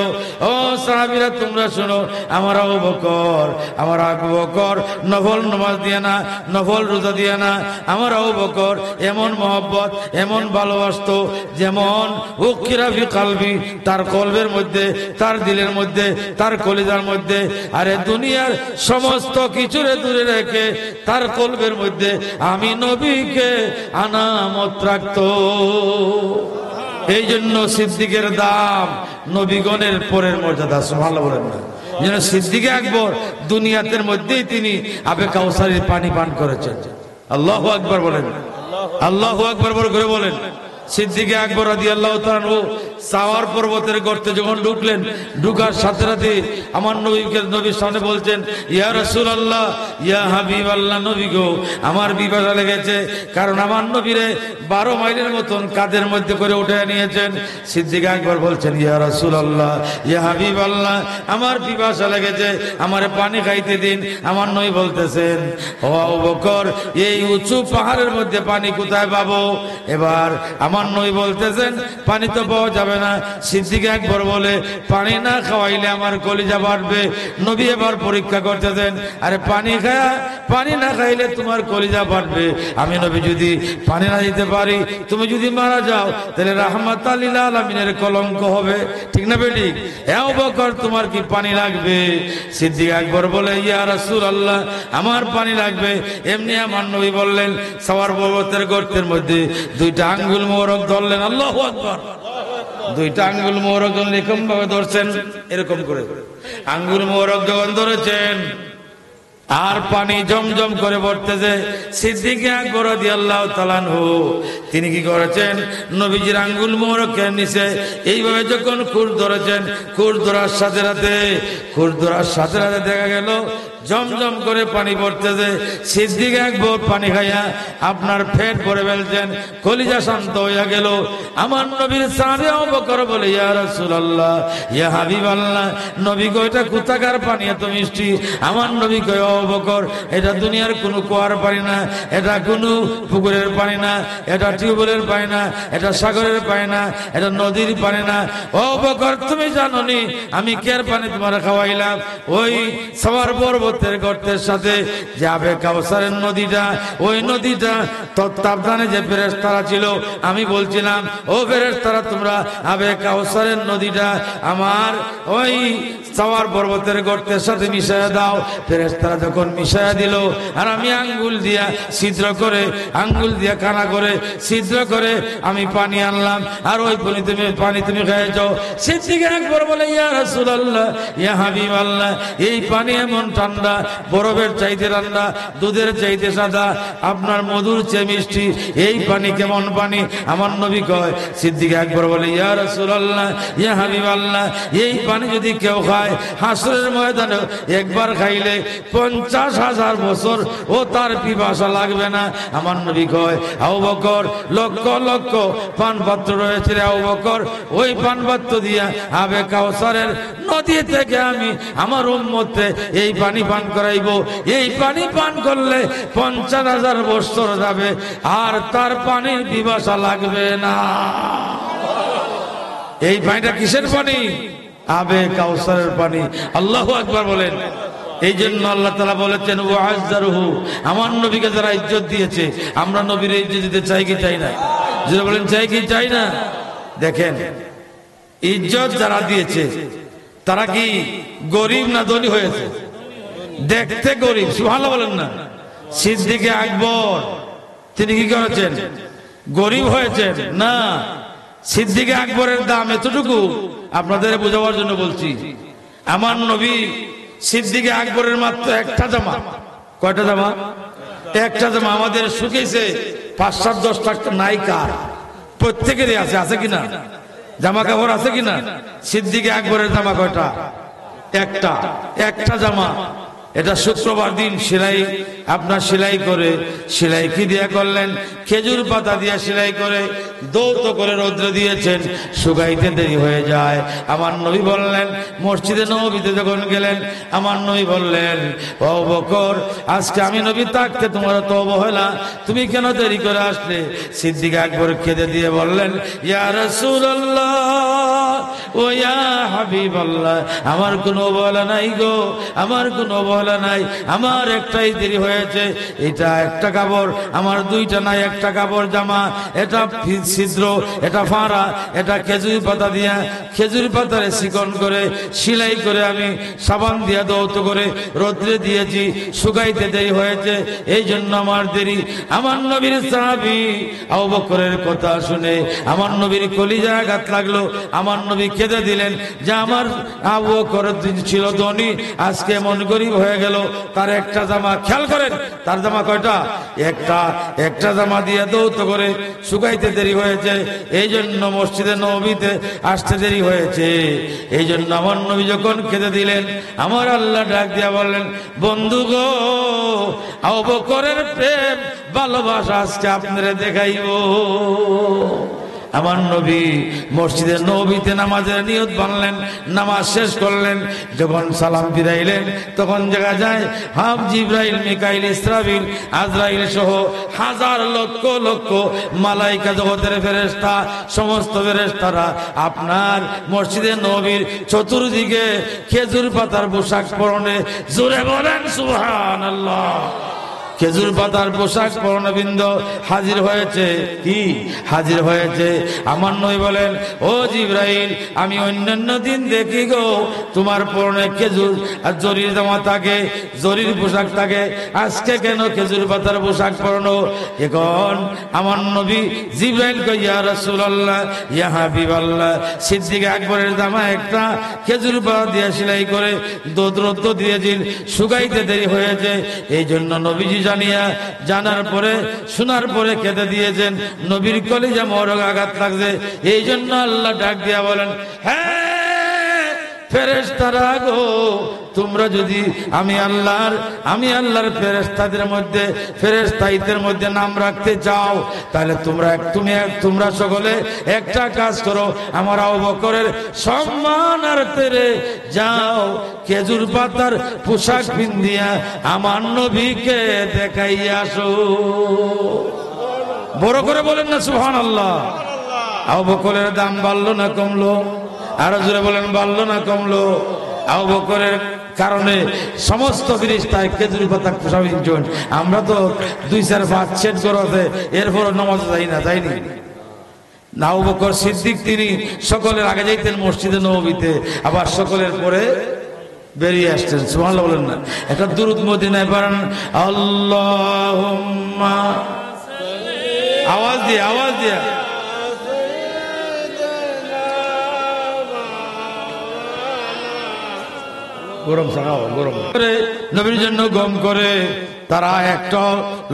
A: ও সাহাবীরা তোমরা শোনো, আমার আবু বকর নফল নামাজ দিয়ে না, নফল রোজা দিয়ে না। আমার আবু বকর এমন মহব্বত, এমন ভালোবাসতো, যেমন উকিরা ফি কলবি, তার কলবের মধ্যে, তার দিলের মধ্যে, তার কলিজার মধ্যে। আরে দুনিয়ার সমস্ত কিছুরে দূরে রেখে তার কলবের মধ্যে আমি নবীকে আনামত রাখতো। এই জন্য সিদ্দিকের দাম, নবীগণের পরের মর্যাদা। সুবহানাল্লাহ বলেন না। যেন সিদ্দিক আকবর দুনিয়াতের মধ্যেই তিনি আবে কাউসারের পানি পান করেছেন। আল্লাহু আকবার বলেন, আল্লাহু আকবার করে বলেন। সিদ্দিক আকবর রাদিয়াল্লাহু তাআলা আনহু সাওয়ার পর্বতের গর্তে যখন ঢুকলেন, ঢুকার সাথে সাথে আমার নবীর সামনে বলছেন, ইয়া রাসূলুল্লাহ, ইয়া হাবিবাল্লাহ, নবী গো আমার বিপদা লেগেছে। কারণ আমার নবীরে 12 মাইলের মতন কাঁধের মধ্যে করে উঠে নিয়েছেন। সিদ্দিক আকবর বলছেন, ইয়া রাসূলুল্লাহ, ইয়া হাবিবাল্লাহ, আমার পিপাসা লেগেছে, আমারে পানি খাইতে দিন। আমার নবী বলতেছেন, ও আবু বকর এই উঁচু পাহাড়ের মধ্যে পানি কোথায় পাবো? এবার আমার নবী বলতেছেন, পানি তো পাওয়া যাবে না। সিদ্দিক আকবর বলে, পানি না খাওয়াইলে আমার কলিজা বাড়বে। নবী এবার পরীক্ষা করতেছেন, আরে পানি না খাইলে তোমার কলিজা বাড়বে। আমি নবী যদি পানি না দিতে পারি, তুমি যদি মারা যাও, তাহলে রাহমাতাল লিল আলামিনের কলঙ্ক হবে। ঠিক না বেটি? হে আবু বকর তোমার কি পানি লাগবে? সিদ্দিক আকবর বলে, ইয়া রাসূলুল্লাহ আমার পানি লাগবে। এমনি আমার নবী বললেন, সাওয়ার পর্বতের গর্তের মধ্যে 2টা আঙ্গুল মোবারক ধরলেন। আল্লাহু আকবার। 2টা আঙ্গুল মোবারক এরকম ভাবে ধরছেন, এরকম করে আঙ্গুল মোবারক যখন ধরেছেন, আর পানি জমজম করে পড়তেছে। সিদ্দিক আকবর রাদিয়াল্লাহু তাআলা আনহু তিনি কি করেছেন? নবীজির আঙ্গুল মোবারকের নিচে এইভাবে যখন খুর ধরেছেন, খুর ধরার সাথে সাথে দেখা গেল জমজম করে পানি পড়তেছে। সিদ্দিক আকবর পানি খাইয়া আপনার পেট ভরে ফেলছেন, কলিজা শান্ত হইয়া গেল। আমার নবীর সাহাবী আবু বকর বলে, ইয়া রাসূলুল্লাহ, ইয়া হাবিবাল্লাহ, নবী গো এটা কোথাকার পানি এত মিষ্টি? আমার নবী কয়, ও আবু বকর, এটা দুনিয়ার কোনো কুয়ার পানি না, এটা কোনো পুকুরের পানি না, এটা টিউবওয়েলের পানি না, এটা সাগরের পানি না, এটা নদীর পানি না। ও বকর, তুমি জানো নি আমি কের পানি তোমার খাওয়াইলাম? ওই সওয়ার পর্বতের গর্তের সাথে যে আবে কাউসারের নদীটা, ওই নদীটা তত্ত্বাবধানে যে ফেরেশতারা ছিল, আমি বলছিলাম ও ফেরেশতারা তোমরা আবে কাউসারের নদীটা আমার ওই সওয়ার পর্বতের গর্তের সাথে মিশায়া দাও। ফেরেশতারা যখন মিশায়া দিল, আর আমি আঙ্গুল দিয়া ছিদ্র করে, আঙ্গুল দিয়া কানা করে ছিদ্র করে আমি পানি আনলাম, আর ওই পানি তুমি খেয়েছো। সিদ্দিক আকবর বলে, ইয়া রাসূলুল্লাহ, ইয়া হাবিবাল্লাহ, এই পানি এমন ঠান্ডা, বরফের চাইতে ঠান্ডা, দুধের চাইতে সাদা, আপনার মধুর চেয়ে মিষ্টি, এই পানি কেমন পানি? আমার নবী কয়, সিদ্দিক আকবর বলে, ইয়া রাসূলুল্লাহ, ইয়া হাবিবাল্লাহ, এই পানি যদি কেউ খায় হাসরের ময়দানে একবার খাইলে 50,000 বছর ও তার পিপাসা লাগবে না। আমার নবী কয়, আবু বকর, লক্ষ লক্ষ পান পাত্র রয়েছে রে আবু বকর, ওই পান পাত্র দিয়া আবে কাউসারের নদী থেকে আমি আমার উম্মতে এই পানি পান করাইব। এই পানি পান করলে 50,000 বছর যাবে আর তার পানির পিপাসা লাগবে না। এই পানিটা কিসের পানি? আবে কাউসারের পানি। আল্লাহু আকবার বলেন। এই জন্য আল্লাহ তাআলা বলেছেন, ওয়াজ্জারহু, আমার নবীকে যারা ইজ্জত দিয়েছে, আমরা নবীর ইজ্জত দিতে চাই কি চাই না? যারা বলেন চাই কি চাই না? দেখেন, ইজ্জত যারা দিয়েছে তারা কি গরিব না ধনী হয়েছে? দেখতে গরিব, সুবহানাল্লাহ বলেন না। সিদ্দিক আকবর তিনি কি করেছেন? গরিব হয়েছেন না। সিদ্দিক আকবরের দাম এতটুকু, আপনাদের বোঝাবার জন্য বলছি। আমার নবী সিদ্দিক আকবরের মাত্র একটা জামা। কয়টা জামা? একটা জামা। আমাদের শুকিয়েছে 5-7-10 নাই কার? প্রত্যেকেরই আছে, আছে কিনা? জামা কাপড় আছে কিনা? সিদ্দিক আকবরের জামা কয়টা? একটা। একটা জামা। এটা শুক্রবার দিন সেলাই, আপনার সেলাই করে, সেলাই কি দিয়া করলেন? খেজুর পাতা দিয়া সেলাই করে দৌত করে রৌদ্রে দিয়েছেন, শুকাইতে দেরি হয়ে যায়। আমার নবী বললেন, মসজিদে নববীতে যখন গেলেন, আমার নবী বললেন, ও বকর, আজকে আমি নবী থাকতে তোমার তো অবহেলা, তুমি কেন দেরি করে আসলে? সিদ্দিক আকবর খেদে দিয়ে বললেন, ইয়া রাসূলুল্লাহ, ও ইয়া হাবিবাল্লাহ, আমার কোনো অবহেলা নাই গো, আমার কোনো অবহেলা নাই। আমার একটাই দেরি হয়েছে, এটা একটা কাপড়, আমার দুইটা নাই, একটা কাপড় জামা, এটা ছিদ্র, এটা ফাঁড়া, এটা খেজুর পাতা দিয়া, খেজুর পাতারে চিকন করে সেলাই করে আমি সাবান দিয়া দৌত করে রোদ্রে দিয়েছি, শুকাইতে দেরি হয়েছে, এই জন্য আমার দেরি। আমার নবীর সাহাবী আবু বকরের কথা শুনে আমার নবীর কলিজায় আঘাত লাগলো। আমার নবী কেঁদে দিলেন যে আমার আবু বকর ছিল ধনী, আজকে এমন গরিব হয়ে গেল। তার একটা জামা, খেয়াল করেন, তার জামা কয়টা? একটা। একটা জামা দিয়ে দৌত করে শুকাইতে দেরি হয়েছে, এই জন্য মসজিদে নববীতে আসতে দেরি হয়েছে। এই জন্য আমার নবী যখন কেঁদে দিলেন, আমার আল্লাহ ডাক দিয়া বললেন, বন্ধু গো, আবু বকরের প্রেম ভালোবাসা আজকে আপনারা দেখাইব। আমার নবী মসজিদে নববীতে নামাজের নিয়ত বানলেন, নামাজ শেষ করলেন, যখন সালাম ফিরাইলেন তখন দেখা যায় হাফ জিবরাইল, মিকাইল, ইসরাফিল, আজরাইল সহ হাজার লক্ষ লক্ষ মালাইকা জগতের ফেরেশতা, সমস্ত ফেরেশতারা আপনার মসজিদে নববীর চতুর্দিকে খেজুর পাতার পোশাক পরনে, জোরে বলেন সুবহানাল্লাহ, খেজুর পাতার পোশাক পরনবৃন্দ হাজির হয়েছে। কি হাজির হয়েছে? আমার নবী বলেন, ও জিবরাইল, আমি অন্যান্য দিন দেখি গো তোমার পরনে খেজুর আর জরির জামা থাকে, জরির পোশাক থাকে, আজকে কেন খেজুর পাতার পোশাক পরনো? এখন আমার নবী জিবরাইল কই, ইয়া রাসূলুল্লাহ, ইয়া হাবিবাল্লাহ, সিদ্দিক আকবরের জামা একটা খেজুর পাতা দিয়ে সেলাই করে দোদ্রত্ব দিয়েছিল, শুকাইতে দেরি হয়েছে, এই জন্য নবীজি জানার পরে শোনার পরে কেঁদে দিয়েছেন। নবীর কলিজা মরক আঘাত লাগছে, এই জন্য আল্লাহ ডাক দিয়া বলেন, হ্যাঁ ফেরেশতারা গো, তোমরা যদি আমি আল্লাহর ফেরেশতাদের মধ্যে, ফেরেশতাইদের মধ্যে নাম রাখতে চাও, তাহলে তোমরা সকলে একটা কাজ করো, আমার আবু বকরের সম্মানার্থে যাও, খেজুর পাতার পোশাক পিন্দিয়া আমার নবীকে দেখাইয়া আসো। বড় করে বলেন না সুবহানাল্লাহ। আবু বকরের দাম বাড়লো না কমলো? আরো জোরে বলেন, বাড়লো না কমলো? আবু বকরের কারণে সমস্ত ফেরেশতায় খেজুর পাতা পোশাক পিনছেন। আমরা তো 2-4 সেট করতে এরপর নামাজ যাইনি। আবু বকর সিদ্দিক তিনি সকলের আগে যাইতেন মসজিদে নববীতে, আবার সকলের পরে বেরিয়ে আসতেন। সুবহানাল্লাহ বলেন না? একটা দুরূদ মদিনায় পড়েন, আল্লাহুম্মা, আওয়াজ দিয়ে গরম করে নবীর জন্য গম করে তারা একটা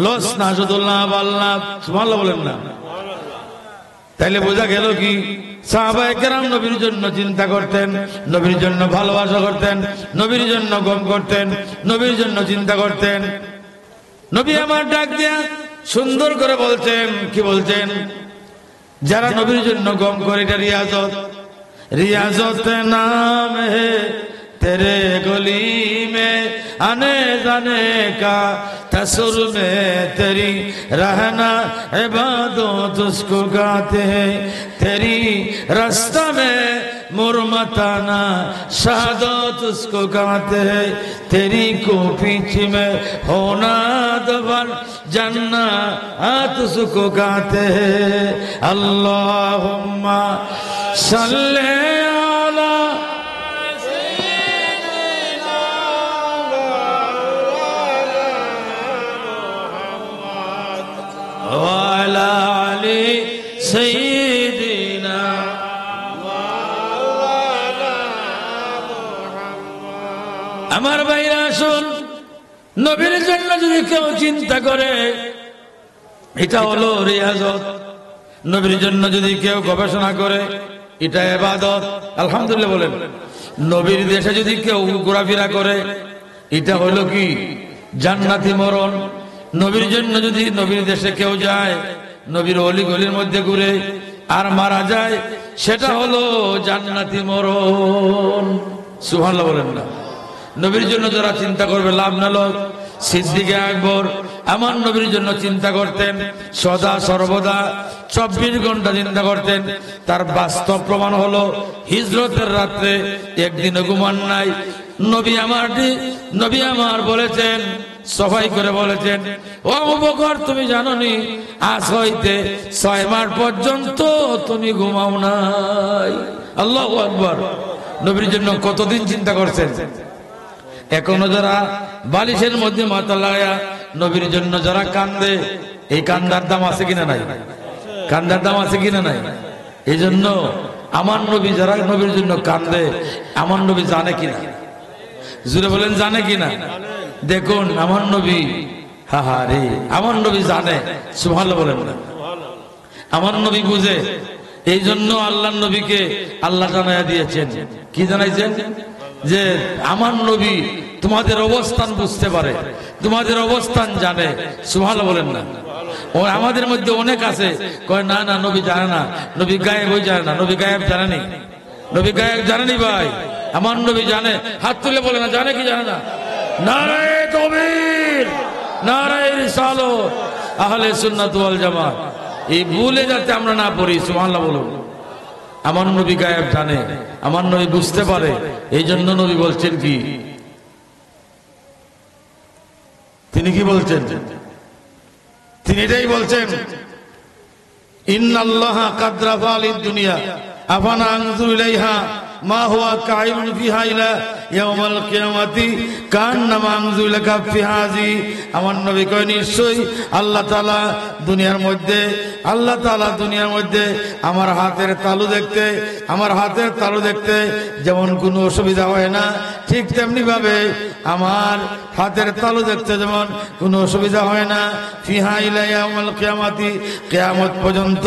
A: লস না শুধু লাভ আল্লাহ। সুবহানাল্লাহ বলেন না? তাইলে বোঝা গেল কি, সাহাবায়ে কেরাম নবীর জন্য চিন্তা করতেন, নবীর জন্য ভালোবাসা করতেন, নবীর জন্য গম করতেন, নবীর জন্য চিন্তা করতেন। নবী আমার ডাক দিয়া সুন্দর করে বলছেন, কি বলছেন? যারা নবীর জন্য গম করে, এটা রিয়াজত নাম হে तेरे गली में आने जाने का, तसुर में तेरी रहना इबादत उसको गाते हैं, तेरी रास्ता में मुरमताना शहादत उसको गाते हैं, तेरी को पीछे में होना दबल जन्नत उसको गाते हैं। अल्लाहुम्मा सल्ले वाला अली सय्यिदिना আমার ভাইরা শুন, নবীর জন্য যদি কেউ চিন্তা করে, এটা হলো রিয়াজত। নবীর জন্য যদি কেউ গবেষণা করে, এটা ইবাদত। আলহামদুলিল্লাহ বলেন। নবীর দেশে যদি কেউ ঘোরাফেরা করে, এটা হলো কি? জান্নাতি মরণ। নবীর জন্য যদি নবীর দেশে কেউ যায়, নবীর অলি গলির মধ্যে ঘুরে আর মারা যায়, সেটা হলো জান্নাতি মরণ। সুবহানাল্লাহ বলেন না? নবীর জন্য যারা চিন্তা করবে লাভ না লোক। সিদ্দিকে আকবর আমার নবীর জন্য চিন্তা করতেন, সদা সর্বদা 24 ঘন্টা চিন্তা করতেন। তার বাস্তব প্রমাণ হলো হিজরতের রাত্রে একদিনও ঘুমান নাই। নবী আমার বলেছেন, সবাই করে বলেছেন, ও আবু বকর তুমি জানোনি আজ হইতে 6 মাস পর্যন্ত তুমি ঘুমাও নাই। আল্লাহু আকবার। নবীর জন্য কতদিন চিন্তা করছেন। এখনো যারা বালিশের মধ্যে মাথা লাগায়া নবীর জন্য যারা কান্দে, এই কান্দার দাম আছে কিনা নাই? কান্দার দাম আছে কিনা নাই? এই জন্য আমার নবী যারা নবীর জন্য কান্দে, আমার নবী জানে কিনা? জুড়ে বলেন, জানে কিনা? দেখুন আমার নবী, হাহারে আমার নবী জানে। সুবহানাল্লাহ বলেন না? আমার নবী বুঝে। এই জন্য আল্লাহর নবীকে আল্লাহ জানাইয়া দিয়েছেন। কি জানাইছেন? যে আমার নবী তোমাদের অবস্থান বুঝতে পারে, তোমাদের অবস্থান জানে। সুবহানাল্লাহ বলেন না? ও আমাদের মধ্যে অনেক আছে কয় না না নবী জানে না, নবী গায়েব হয়ে জানে না। নবী গায়েব জানেনি? নবী গায়েব জানেনি ভাই? আমার নবী জানে। হাত তুলে বলে না, জানে কি জানে না? নারায়ে তাকবীর, নারায়ে রিসালাত, আহলে সুন্নাত ওয়াল জামাত। এই ভুলে যাতে আমরা না পড়ি। সুবহানাল্লাহ বলুন। আমার নবী গায়েব জানে, আমার নবী বুঝতে পারে। এই জন্য নবী বলছেন কি? তিনি কি বলছেন? তিনি এটাই বলছেন, ইন্নাল্লাহা কাদ রাফা লিদ দুনিয়া আফানা আনজুরু ইলাইহা মা হুয়া কাইনুন ফিহা ইলা ইয়াউমাল কিয়ামাতি কান্নামা আনজুল কাফি হাজি। আমার নবী কয় নিশ্চয়ই আল্লাহ তাআলা দুনিয়ার মধ্যে আমার হাতের তালু দেখতে যেমন কোনো অসুবিধা হয় না, ঠিক তেমনি ভাবে আমার হাতের তালু দেখতে যেমন কোনো অসুবিধা হয় না। ফিহা ইলা ইয়াউমাল কিয়ামাতি, কিয়ামত পর্যন্ত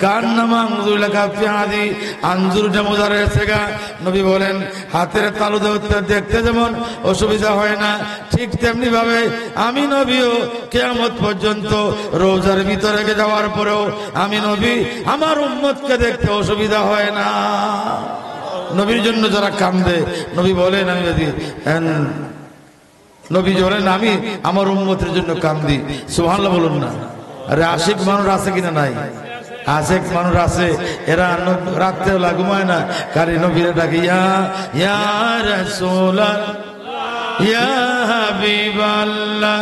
A: কান্নামা আনজুল কাফি হাজি। আনজুরটা মুজারের সেগা। নবী বলেন হাতের তালু দেখতে যেমন অসুবিধা হয় না, ঠিক তেমনি ভাবে আমি নবীও কিয়ামত পর্যন্ত রোজার ভিতরে যাওয়ার পরেও আমি নবী আমার উম্মতকে দেখতে অসুবিধা হয় না। নবীর জন্য যারা কান্দে, নবী বলেন আমি আমার উম্মতের জন্য কান্দি। সুবহানাল্লাহ বলুন না। আরে আশিক মানুষ আছে কিনা? নাই। আশেক মানুষ আছে, এরা রাত্রে ঘুমায় না, কারি নবীরে ডাকে ইয়া রাসূলাল্লাহ, ইয়া হাবিবাল্লাহ,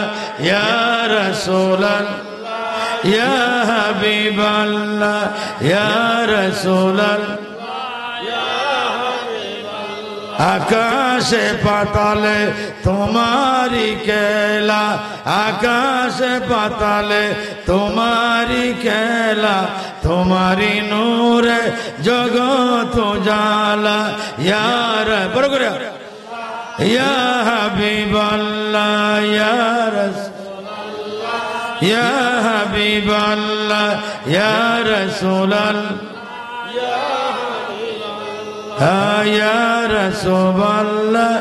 A: ইয়া রাসূলাল্লাহ, ইয়া হাবিবাল্লাহ, ইয়া রাসূলাল্লাহ। আকাশে পাতালে তোমারি খেলা, আকাশে পাতালে তোমারি খেলা, তোমারি নূরে জগৎ জালা। ইয়ার বড় করে ইয়া হাবিবাল্লাহ, ইয়া রাসূলুল্লাহ, ইয়া হাবিবাল্লাহ, ইয়া রাসূলুল্লাহ, ইয়া রাসূলুল্লাহ,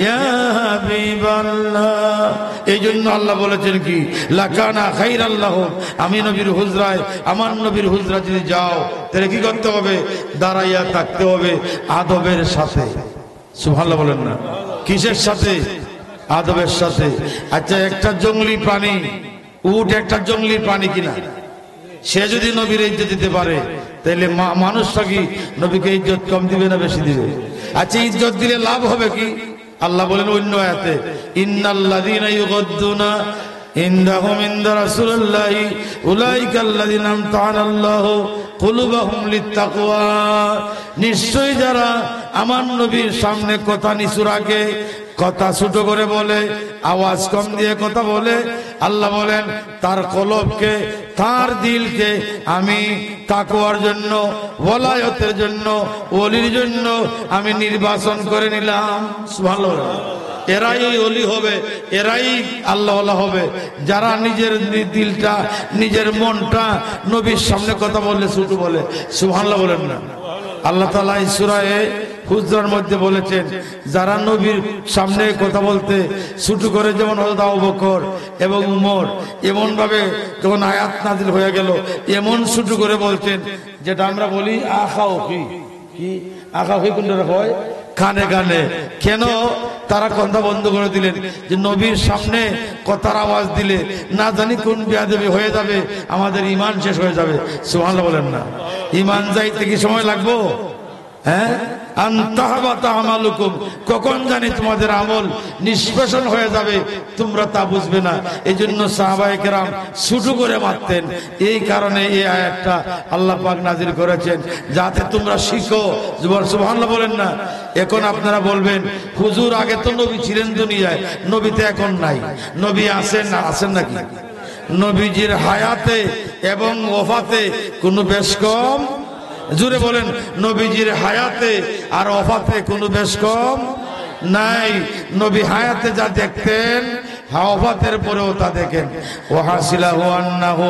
A: ইয়া হাবিবাল্লাহ। এই জন্য আল্লাহ বলেছেন কি লাকানা খাইরাল্লাহু, আমি নবীর হুজরায়, আমার নবীর হুজরা যদি যাও তাহলে কি করতে হবে? দাঁড়াইয়া থাকতে হবে আদবের সাথে। সুবহানাল্লাহ বলেন না। কিসের সাথে? আদবের সাথে। আচ্ছা, একটা জঙ্গলি প্রাণী, উট একটা জঙ্গলি প্রাণী কিনা, সে যদি নবীর ইজ্জত দিতে পারে তাহলে মানুষটা কি নবীকে ইজ্জত কম দিবে না বেশি দিবে? আচ্ছা, ইজ্জত দিলে লাভ হবে কি? আল্লাহ বলেন অন্য আয়াতে, ইন্নাল্লাযীনা ইউগাদ্দুনা ইনদাহুম ইনদা রাসূলিল্লাহি উলাইকাল্লাযীনা আমতাহানাল্লাহু কুলুবাহুম লিত্তাকওয়া। নিশ্চয়ই যারা আমার নবীর সামনে কথা নিচু রাখে, কথা ছোট করে বলে, আওয়াজ কম দিয়ে কথা বলে, আল্লাহ বলেন তার কলবকে, তার দিলকে আমি তাকওয়ার জন্য, ওলায়তের জন্য, ওলির জন্য আমি নির্বাচন করে নিলাম। সুবহানাল্লাহ। এরাই ওলি হবে, এরাই আল্লাহওয়ালা হবে যারা নিজের দিলটা, নিজের মনটা নবীর সামনে কথা বললে ছোট বলে। সুবহানাল্লাহ বলেন না। আল্লাহ তাআলা এই সূরা হুজরার মধ্যে বলেছেন যারা নবীর সামনে কথা বলতে ছোট করে, যেমন হযরত আবু বকর এবং উমর এমন ভাবে যখন আয়াত নাযিল হয়ে গেল এমন ছোট করে বলতেন, যেটা আমরা বলি আখাউকি। কি আখাউকি কোনটা হয়? কানে কানে। কেন তারা কথা বন্ধ করে দিলেন? যে নবীর সামনে কথার আওয়াজ দিলে না জানি কোন বেয়াদবি হয়ে যাবে, আমাদের ঈমান শেষ হয়ে যাবে। সুবহানাল্লাহ বলেন না। ঈমান যাইতে কি সময় লাগবে? হ্যাঁ, আনতাহাবাতা আমালুকুম, কখন জানি তোমাদের আমল নিষ্পেষণ হয়ে যাবে, তোমরা তা বুঝবে না। এই জন্য সাহাবায়ে কেরাম ছুটু করে মারতেন। এই কারণে এই আয়াতটা আল্লাহ পাক নাযিল করেছেন যাতে তোমরা শিখো। সুবহানাল্লাহ বলেন না। এখন আপনারা বলবেন হুজুর আগে তো নবী ছিলেন দুনিয়ায়, নবী তো এখন নাই। নবী আছেন না, আছেন নাকি? নবীজির হায়াতে এবং ওফাতে কোনো বেশ কম, জুড়ে বলেন, নবীজির হায়াতে আর ওফাতে কোনো বেশ কম নাই। নবী হায়াতে যা দেখতেন ওফাতের পরেও তা দেখেন। ওয়াহাসিলাহু আন্নাহু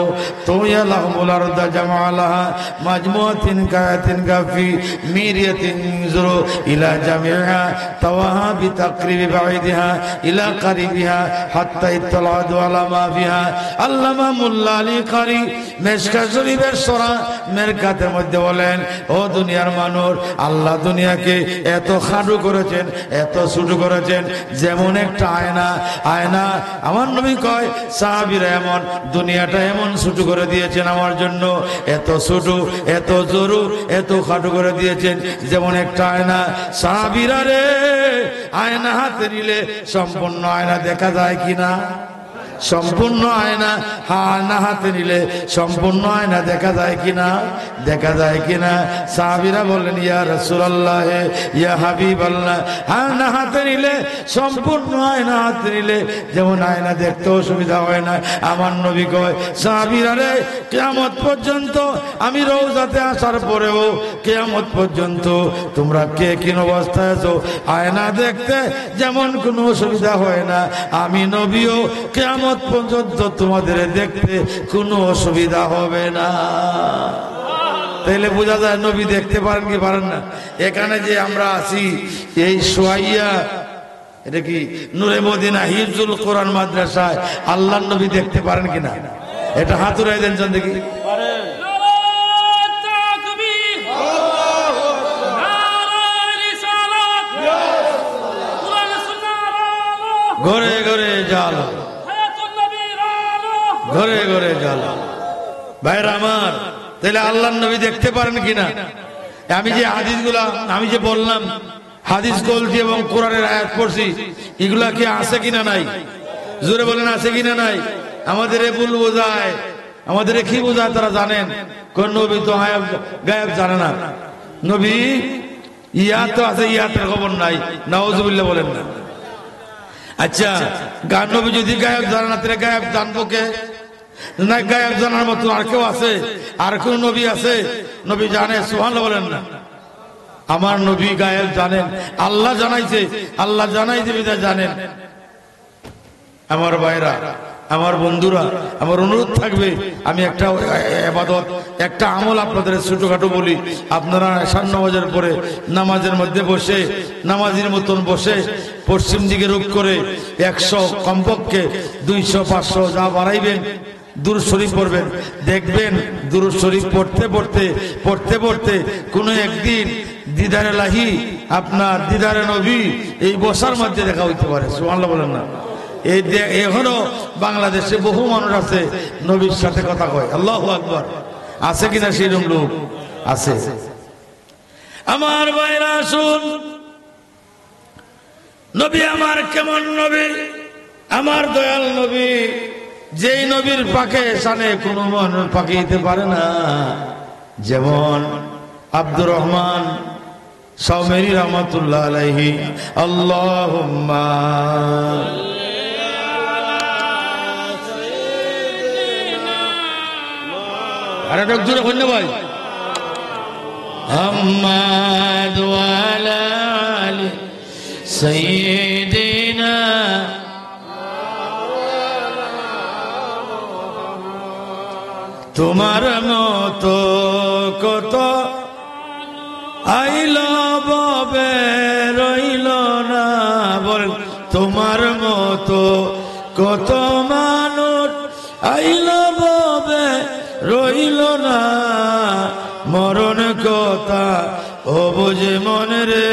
A: তুয়ালাহুল আরদা জামালাহা মাজমুআতিন কায়াতিন কাফি মিরিয়াতিন যুরু ইলা জামিআ তাওয়াহা বিতাকরিবি বাঈদিহা ইলা কারিবিহা হাত্তা ইত্তালাদু আলা মা ফিহা। আল্লামা মুল্লা আলী কারি মেশকাত শরীফের সূরা মেরকাতের মধ্যে বলেন, ও দুনিয়ার মানুষ, আল্লাহ দুনিয়াকে এত খাটো করেছেন, এত ছোট করেছেন যেমন একটা আয়না। আয়না আমার নবী কয় সাহাবীরা এমন দুনিয়াটা এমন ছোট করে দিয়েছেন আমার জন্য, এত ছোট, এত জরু, এত খাটো করে দিয়েছেন যেমন একটা আয়না। সাহাবীরা রে, আয়না হাতে নিলে সম্পূর্ণ আয়না দেখা যায় কিনা? সম্পূর্ণ আয়না আয়না হাতে নিলে সম্পূর্ণ আয়না দেখা যায় কিনা, দেখা যায় কিনা? সাহাবীরা বললেন ইয়া রাসূলুল্লাহ, ইয়া হাবিবাল্লাহ, আয়না হাতে নিলে সম্পূর্ণ আয়না হাতে নিলে যেমন আয়না দেখতে অসুবিধা হয় না, আমার নবী কয় সাহাবীরা রে, কিয়ামত পর্যন্ত আমি রওজাতে আসার পরেও কিয়ামত পর্যন্ত তোমরা কে কিন অবস্থায় আছো আয়না দেখতে যেমন কোনো অসুবিধা হয় না, আমি নবীও কিয়ামত পর্যন্ত তোমাদের দেখতে কোনো অসুবিধা হবে না। তাইলে বোঝা যায় নবী দেখতে পারেন কি পারেন না? এখানে যে আমরা আছি এই সোয়াইয়া, এটা কি নূরে মদিনা হিফজুল কোরআন মাদ্রাসায় আল্লাহর নবী দেখতে পারেন কিনা? এটা হাত উড়াই দেন চান দেখি। ঘরে ঘরে জাল, ঘরে ঘরে জাল। ভাইরা আমার, তাহলে আল্লাহর নবী দেখতে পারেন কিনা? আমি যে হাদিসগুলা আমি যে বললাম, হাদিস বলছি এবং কোরআনের আয়াত পড়ছি, এগুলা কি আছে কিনা নাই? জোরে বলেন আছে কিনা নাই? আমাদের ভুল বোঝায়, আমাদের কি বোঝায় তারা জানেন? কোন নবী তো গায়েব জানে না। নবী ইয়া তো আছে, ইয়াতের খবর নাই, নাউজুবিল্লাহ বলেন না। আচ্ছা, গান নবী যদি গায়েব জানে না, তাহলে গায়েব জানবো কে? না গায়েব জানার মতো আর কেউ আছে? আর কোন নবী আছে নবী জানে? সুবহানাল্লাহ বলেন না। আমার নবী গায়েব জানেন, আল্লাহ জানাইছে, আল্লাহ জানাইছে বিধায় জানেন। আমার ভাইরা, আমার বন্ধুরা, আমার অনুরোধ থাকবে, আমি একটা ইবাদত, একটা আমল আপনাদের ছোটখাটো বলি। আপনারা ঈশান নামাজের পরে নামাজের মধ্যে বসে, নামাজির মতন বসে পশ্চিম দিকে রূপ করে 100 কমপক্ষে 200 500 যা বাড়াইবেন দুরূদ শরীফ পড়বেন। দেখবেন দুরূদ শরীফ পড়তে পড়তে পড়তে পড়তে কোনো একদিন দিদারে লাহি, আপনার দিদারে নবী এই বসার মধ্যে দেখা হইতে পারে। সুবহানাল্লাহ বলেন না? এই এখনো বাংলাদেশে বহু মানুষ আছে নবীর সাথে কথা কয়। আল্লাহু আকবার। আছে কিনা সেরকম লোক? আছে। আমার ভাইরা শুন, নবী আমার কেমন নবী? আমার দয়াল নবী, যেই নবীর পাকে শানে কোনো মানুষ পাকে দিতে পারে না। যেমন আব্দুর রহমান সাউমেরি রহমাতুল্লাহ আলাইহি, আল্লাহুম্মা আরে ডক্টর কইনা ভাই, মুহাম্মাদ ওয়া আলা আলি সাইয়্যিদিনা, তোমার মতো কত আইল ববে রইল না। বল, তোমার মতো কত মানুষ আইল ববে রইল না। মরণ কথা ও বুঝে মনে রে,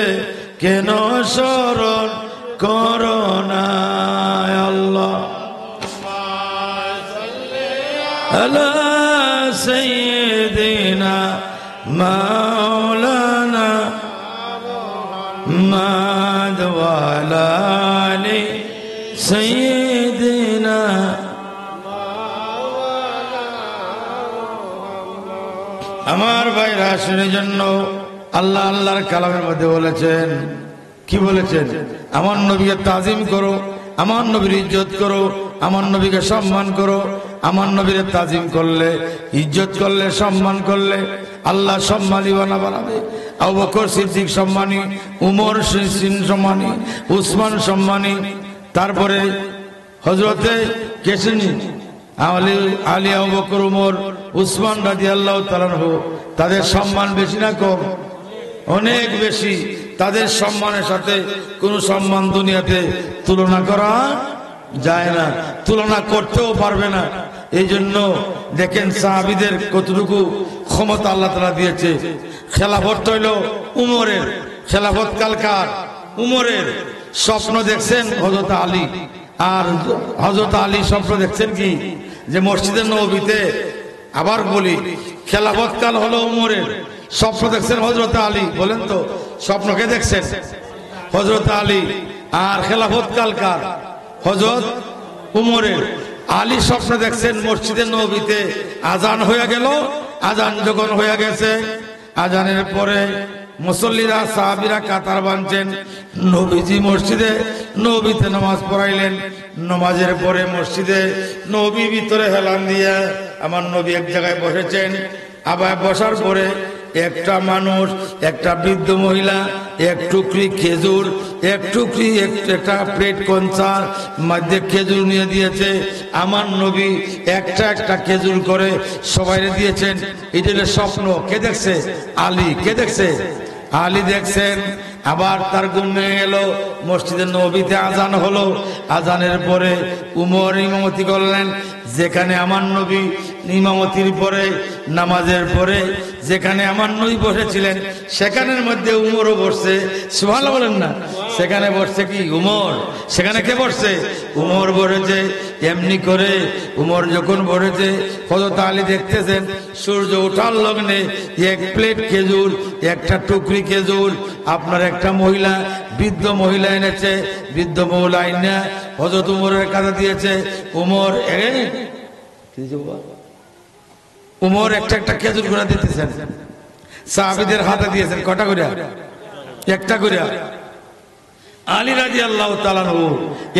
A: কেন স্মরণ করো না। আল্লাহ আলা সাইয়্যিদিনা মাওলানা মুহাম্মাদ ওয়া আলা আলি সাইয়্যিদিনা। আমার ভাইরা, শুনে জন্য আল্লাহ আল্লাহর কালামের মধ্যে বলেছেন, কি বলেছেন? আমার নবীকে তাজিম করো, আমার নবীর ইজ্জত করো, আমার নবীকে সম্মান করো। আমার নবীর তাজিম করলে, ইজ্জত করলে, সম্মান করলে আল্লাহ সম্মানী বানাবে। আবু বকর সিদ্দিক সম্মানী, উমর সম্মানী, উসমান সম্মানী, তারপরে হযরতে কেসিনী আলী, আবু বকর, উমর, উসমান রাদিয়াল্লাহু তাআলা আনহু, তাদের সম্মান বেশি না কম? অনেক বেশি। তাদের সম্মানের সাথে কোনো সম্মান দুনিয়াতে তুলনা করা যায় না, তুলনা করতেও পারবে না। এই জন্য দেখেন সাহাবীদের কতটুকু ক্ষমতা আল্লাহ তাআলা দিয়েছে। খেলাফত হইল উমরের, খেলাফত কালকার উমরের। স্বপ্ন দেখছেন হযরত আলী, আর হযরত আলী স্বপ্ন দেখছেন কি? যে মসজিদে নববীতে, আবার বলি, খেলাফত কাল হলো উমরের, স্বপ্ন দেখছেন হযরত আলী। বলেন তো স্বপ্নকে দেখছেন? হযরত আলী। আর খেলাফত কাল কার? হযরত উমরের। আলী স্বপ্ন দেখছেন মসজিদে নববীতে আজান হয়ে গেল। আজান যখন হয়ে গেছে, আজানের পরে মুসল্লিরা সাহাবীরা কাতার বাঁধছেন। নবীজি মসজিদে নববীতে নামাজ পড়াইলেন। নামাজের পরে মসজিদে নবী ভিতরে হেলান দিয়া আমার নবী এক জায়গায় বসেছেন। আবার বসার পরে একটা মানুষ, একটা বৃদ্ধ মহিলা এক টুকরি খেজুর, এক টুকরি একটা প্লেট কঞ্চার মধ্যে খেজুর নিয়ে দিয়েছে। আমার নবী একটা একটা খেজুর করে সবাইরে দিয়েছেন। এটা স্বপ্ন কে দেখছে? আলী। কে দেখছে? আলী দেখছেন। আবার তার ঘুম ভেঙে গেল। মসজিদের নববীতে আজান হলো। আজানের পরে উমর ইমামতি করলেন। যেখানে আমার নবী ইমামতির পরে, নামাজের পরে যেখানে আমার নবী বসেছিলেন সেখানের মধ্যে উমরও বসছে। সুবহানাল্লাহ বলেন না? সেখানে বসছে কি? উমর। সেখানে কে বসছে? উমর বসেছে। এমনি করে উমর যখন বসেছে, হযরত আলী দেখতেছেন সূর্য ওঠার লগ্নে এক প্লেট খেজুর, একটা টুকরি খেজুর আপনার একটা মহিলা, বৃদ্ধ মহিলা এনেছে। বৃদ্ধ মহিলা এনে হযরত উমরের কাছে দিয়েছে। উমর একটা একটা খেজুর করে দিতেছেন। সাহাবীদের হাতে দিয়েছেন কটা করে? একটা করে। আলী রাদিয়াল্লাহু তাআলা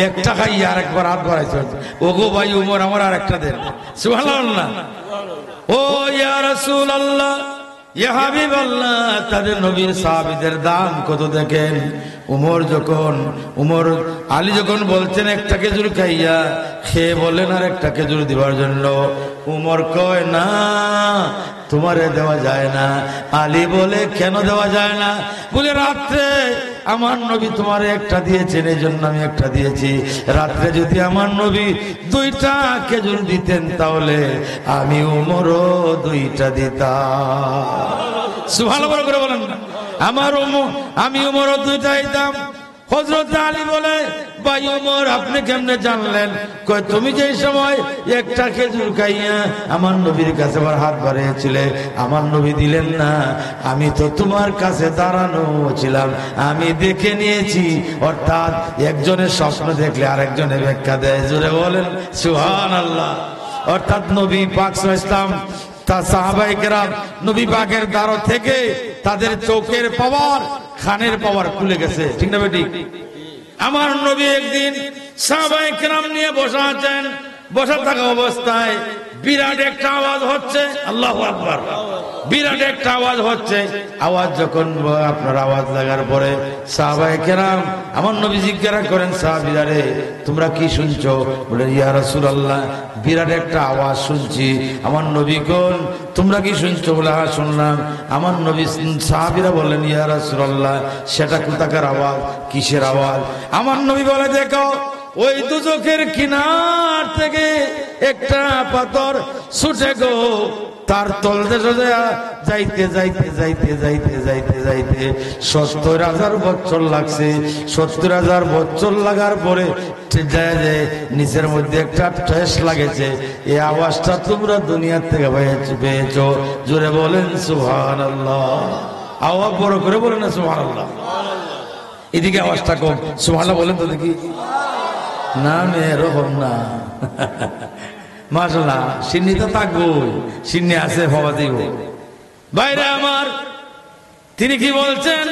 A: একটা খাই আর একবার হাত বাড়াইছেন, ওগো ভাই উমর আমার আর একটা দেন। সুবহানাল্লাহ। ও ইয়া রাসূলুল্লাহ, ইয়া হাবিবাল্লাহ, তাদের নবীর সাহাবীদের দাম কত দেখেন। আলী যখন বলছেন একটা খেজুর খাইয়া, খেয়ে বললেন আর একটা খেজুর দিবার জন্য। উমর কয় না, তোমারে দেওয়া যায় না। আলী বলে কেন দেওয়া যায় না? বলে রাত্রে আমার নবী তোমারে একটা দিয়েছেন, এই জন্য আমি একটা দিয়েছি। রাত্রে যদি আমার নবী দুইটা খেজুর দিতেন তাহলে আমি উমরও দুইটা দিতাম। সুবহানাল্লাহ করে বলেন না? আমি উমরও দুইটা দিতাম। হযরত আলী বলে, ভাই উমর আপনি কেমনে জানলেন? কয় তুমি যে সময় একটা খেজুর খাইয়া আমার নবীর কাছে আবার হাত বাড়িয়েছিলে, আমার নবী দিলেন না, আমি তো তোমার কাছে দাঁড়ানো ছিলাম, আমি দেখে নিয়েছি। অর্থাৎ একজনের স্বপ্ন দেখলে আরেকজনের ব্যাখ্যা দেয়। জোরে বলেন সুবহানাল্লাহ। অর্থাৎ নবী পাক সাল্লাল্লাহু আলাইহি ওয়াসাল্লাম তা সাহাবায়ে কেরাম নবী পাকের দ্বার থেকে তাদের চোখের পাওয়ার, কানের পাওয়ার খুলে গেছে। ঠিক না বেটি? আমার নবী একদিন সাহাবায়ে কেরাম নিয়ে বসা আছেন। বসা থাকা অবস্থায় বিরাট একটা আওয়াজ হচ্ছে, আল্লাহু আকবার। বিরাট একটা আওয়াজ হচ্ছে। আওয়াজ যখন আপনার আওয়াজ লাগার পরে সাহাবায়ে কেরাম আমার নবী জিজ্ঞাসা করেন, সাহাবীরা রে তোমরা কি শুনছো? বলে ইয়া রাসূলুল্লাহ বিরাট একটা আওয়াজ শুনছি। আমার নবী কোন তোমরা কি শুনছো? বলে হ্যাঁ শুনলাম। আমার নবী সাহাবীরা বললেন ইয়া রাসূলুল্লাহ সেটা কোথাকার আওয়াজ, কিসের আওয়াজ? আমার নবী বলে দেখো ওই দুজকের কিনার থেকে একটা পাথর ছুটে গো, তার তলদে যাইতে যাইতে যাইতে যাইতে যাইতে যাইতে ৭০,০০০ বছর লাগছে। ৭০,০০০ বছর লাগার পরে নিচের মধ্যে একটা ঠেস লাগেছে। এই আওয়াজটা তোমরা দুনিয়ার থেকে পেয়েছো। জোরে বলেন সুবহানাল্লাহ। আওয়াজ বড় করে বলেন না সুবহানাল্লাহ। এদিকে আওয়াজটা কম। সুবহানাল্লাহ বলেন তো দেখি। না এরকম না। মাশাআল্লাহ সিন্নি তো থাকবো, সিন্নি আছে হওয়া দিব। বাইরে আমার তিনি কি বলছেন?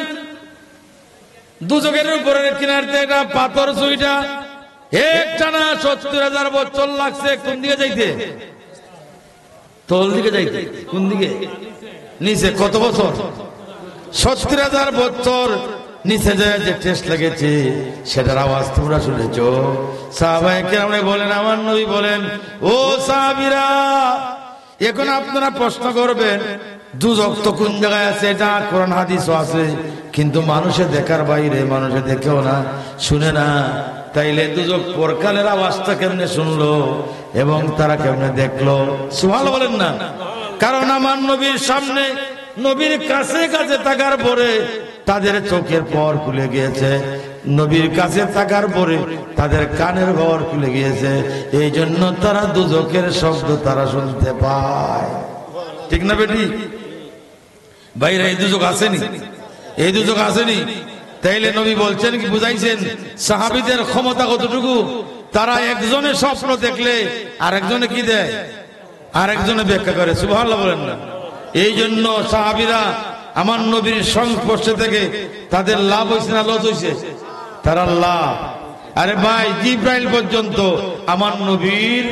A: দুজকের উপরের কিনারতে একটা পাথর সুইটা একটানা ৭০,০০০ বছর লাগছে। কোন দিকে যাইতে? তল দিকে যাইতে। কোন দিকে? নিচে। কত বছর? ৭০,০০০ বছর নিচে যায় যে টেস্ট লেগেছে সেটার আওয়াজ তোমরা শুনেছো? সাহাবায়ে কেরাম বলেন, আমার নবী বলেন, ও সাহাবীরা এখন আপনারা প্রশ্ন করবেন দুজক তো কোন জায়গায় আছে? এটা কোরআন হাদিসও আছে, কিন্তু মানুষে দেখার বাইরে, মানুষে দেখেও না, শুনে না। তাইলে দুজক পরকালের আওয়াজটা কেমনে শুনলো এবং তারা কেমনে দেখলো? সুবহানাল্লাহ বলেন না? কারণ আমার নবীর সামনে, নবীর কাছে কাছে থাকার পরে তাদের চোখের পাওয়ার খুলে গিয়েছে, নবীর কাছে থাকার পরে তাদের কানের পাওয়ার খুলে গিয়েছে। এই জন্য তারা দুজকের শব্দ তারা শুনতে পায়। ঠিক না বেটি? বাইরে এই দুজক আসেনি, এই দুজক আসেনি। তাইলে নবী বলছেন কি বুঝাইছেন সাহাবীদের ক্ষমতা কতটুকু? তারা একজনে স্বপ্ন দেখলে আরেকজনে কি দেয়, আরেকজনে ব্যাখ্যা করে। সুবহানাল্লাহ বলেন না? এই জন্য সাহাবীরা আমার নবীর সংস্পর্শে থেকে তাদের লাভ হয়েছে না লস হয়েছে? তারা লাভ। আরে ভাই, জিব্রাইল পর্যন্ত আমার নবীর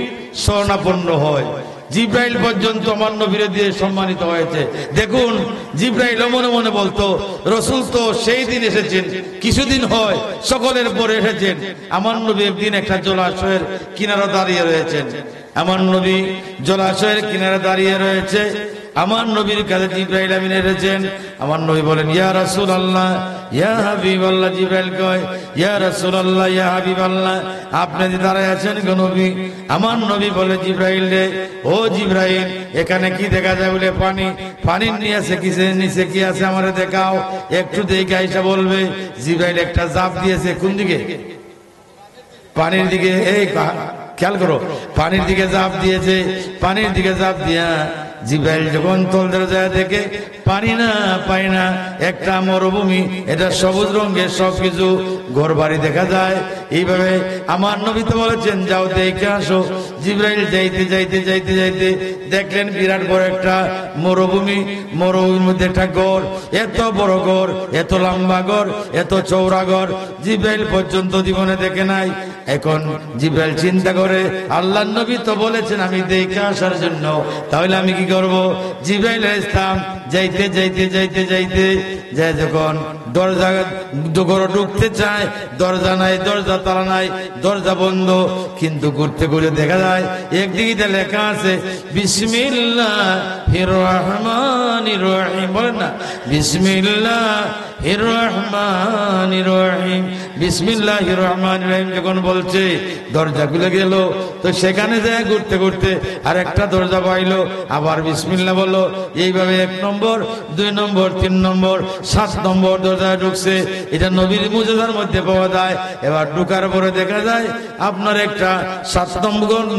A: শরণাপন্ন হয়, জিব্রাইল পর্যন্ত আমার নবীর দিয়ে সম্মানিত হয়েছে। দেখুন, জিব্রাইল মনে মনে বলতো, রাসূল তো সেই দিন এসেছেন, কিছুদিন হয় সকলের পরে এসেছেন। আমার নবী একদিন একটা জলাশয়ের কিনারে দাঁড়িয়ে রয়েছেন, আমার নবী জলাশয়ের কিনারে দাঁড়িয়ে রয়েছে, আমার নবীর কাছে জিব্রাইল আমিন এসেছেন। আমার নবী বলেন, ইয়া রাসূলুল্লাহ, ইয়া হাবিবাল্লাহ। জিব্রাইল কয়, ইয়া রাসূলুল্লাহ, ইয়া হাবিবাল্লাহ, আপনি যে দাঁড়ায় আছেন গো নবী। আমার নবী বলে, জিব্রাইল রে, ও জিব্রাইল, এখানে কি দেখা যায়? বলে, পানি। পানির নিচে কিসের নিচে কি আছে আমারে দেখাও, একটু দেখে আইসা বলবে। জিব্রাইল একটা জাপ দিয়েছে, কোন দিকে? পানির দিকে। এই খেয়াল করো, পানির দিকে জাপ দিয়েছে। পানির দিকে জাপ দিয়া জিব্রাইল যখন তল দরজা দেখে পানি না, পাই না, একটা মরুভূমি, এটা সবুজ রঙের, সবকিছু ঘর বাড়ি দেখা যায়। এইভাবে আমার নবী তো বলেছেন, যাও দেখে আসো। জিব্রাইল যাইতে যাইতে যাইতে যাইতে দেখলেন বিরাট বড় একটা মরুভূমি, মরুভূমির মধ্যে একটা ঘর, এত বড় ঘর, এত লম্বা ঘর, এত চৌড়া ঘর, জিব্রাইল পর্যন্ত জীবনে দেখে নাই। এখন জিব্রাইল চিন্তা করে, আল্লাহর নবী তো বলেছেন আমি দেখে আসার জন্য, তাহলে আমি কি করব? জিব্রাইল আলাইহিস সালাম যাইতে যাইতে যাইতে যাইতে যায়, যখন দরজা ঘরে ঢুকতে চায়, দরজা নাই, দরজা তালা নাই, দরজা বন্ধ। কিন্তু ঘুরতে ঘুরে দেখা যায় একদিকে লেখা আছে বিসমিল্লাহির রহমানির রহিম। বলেন না, বিসমিল্লাহির রহমানির রহিম। বিসমিল্লাহির রহমানির রহিম যখন বলছে, দরজা খুলে গেল। তো সেখানে যায় ঘুরতে ঘুরতে আর একটা দরজা পাইলো, আবার বিসমিল্লাহ বললো। এইভাবে 1 নম্বর, 2 নম্বর, 3 নম্বর, 7 নম্বর দরজায় ঢুকছে। এটা নবীর মুজিজার মধ্যে পাওয়া যায়। এবার ঢুকার পরে দেখা যায় আপনার একটা 7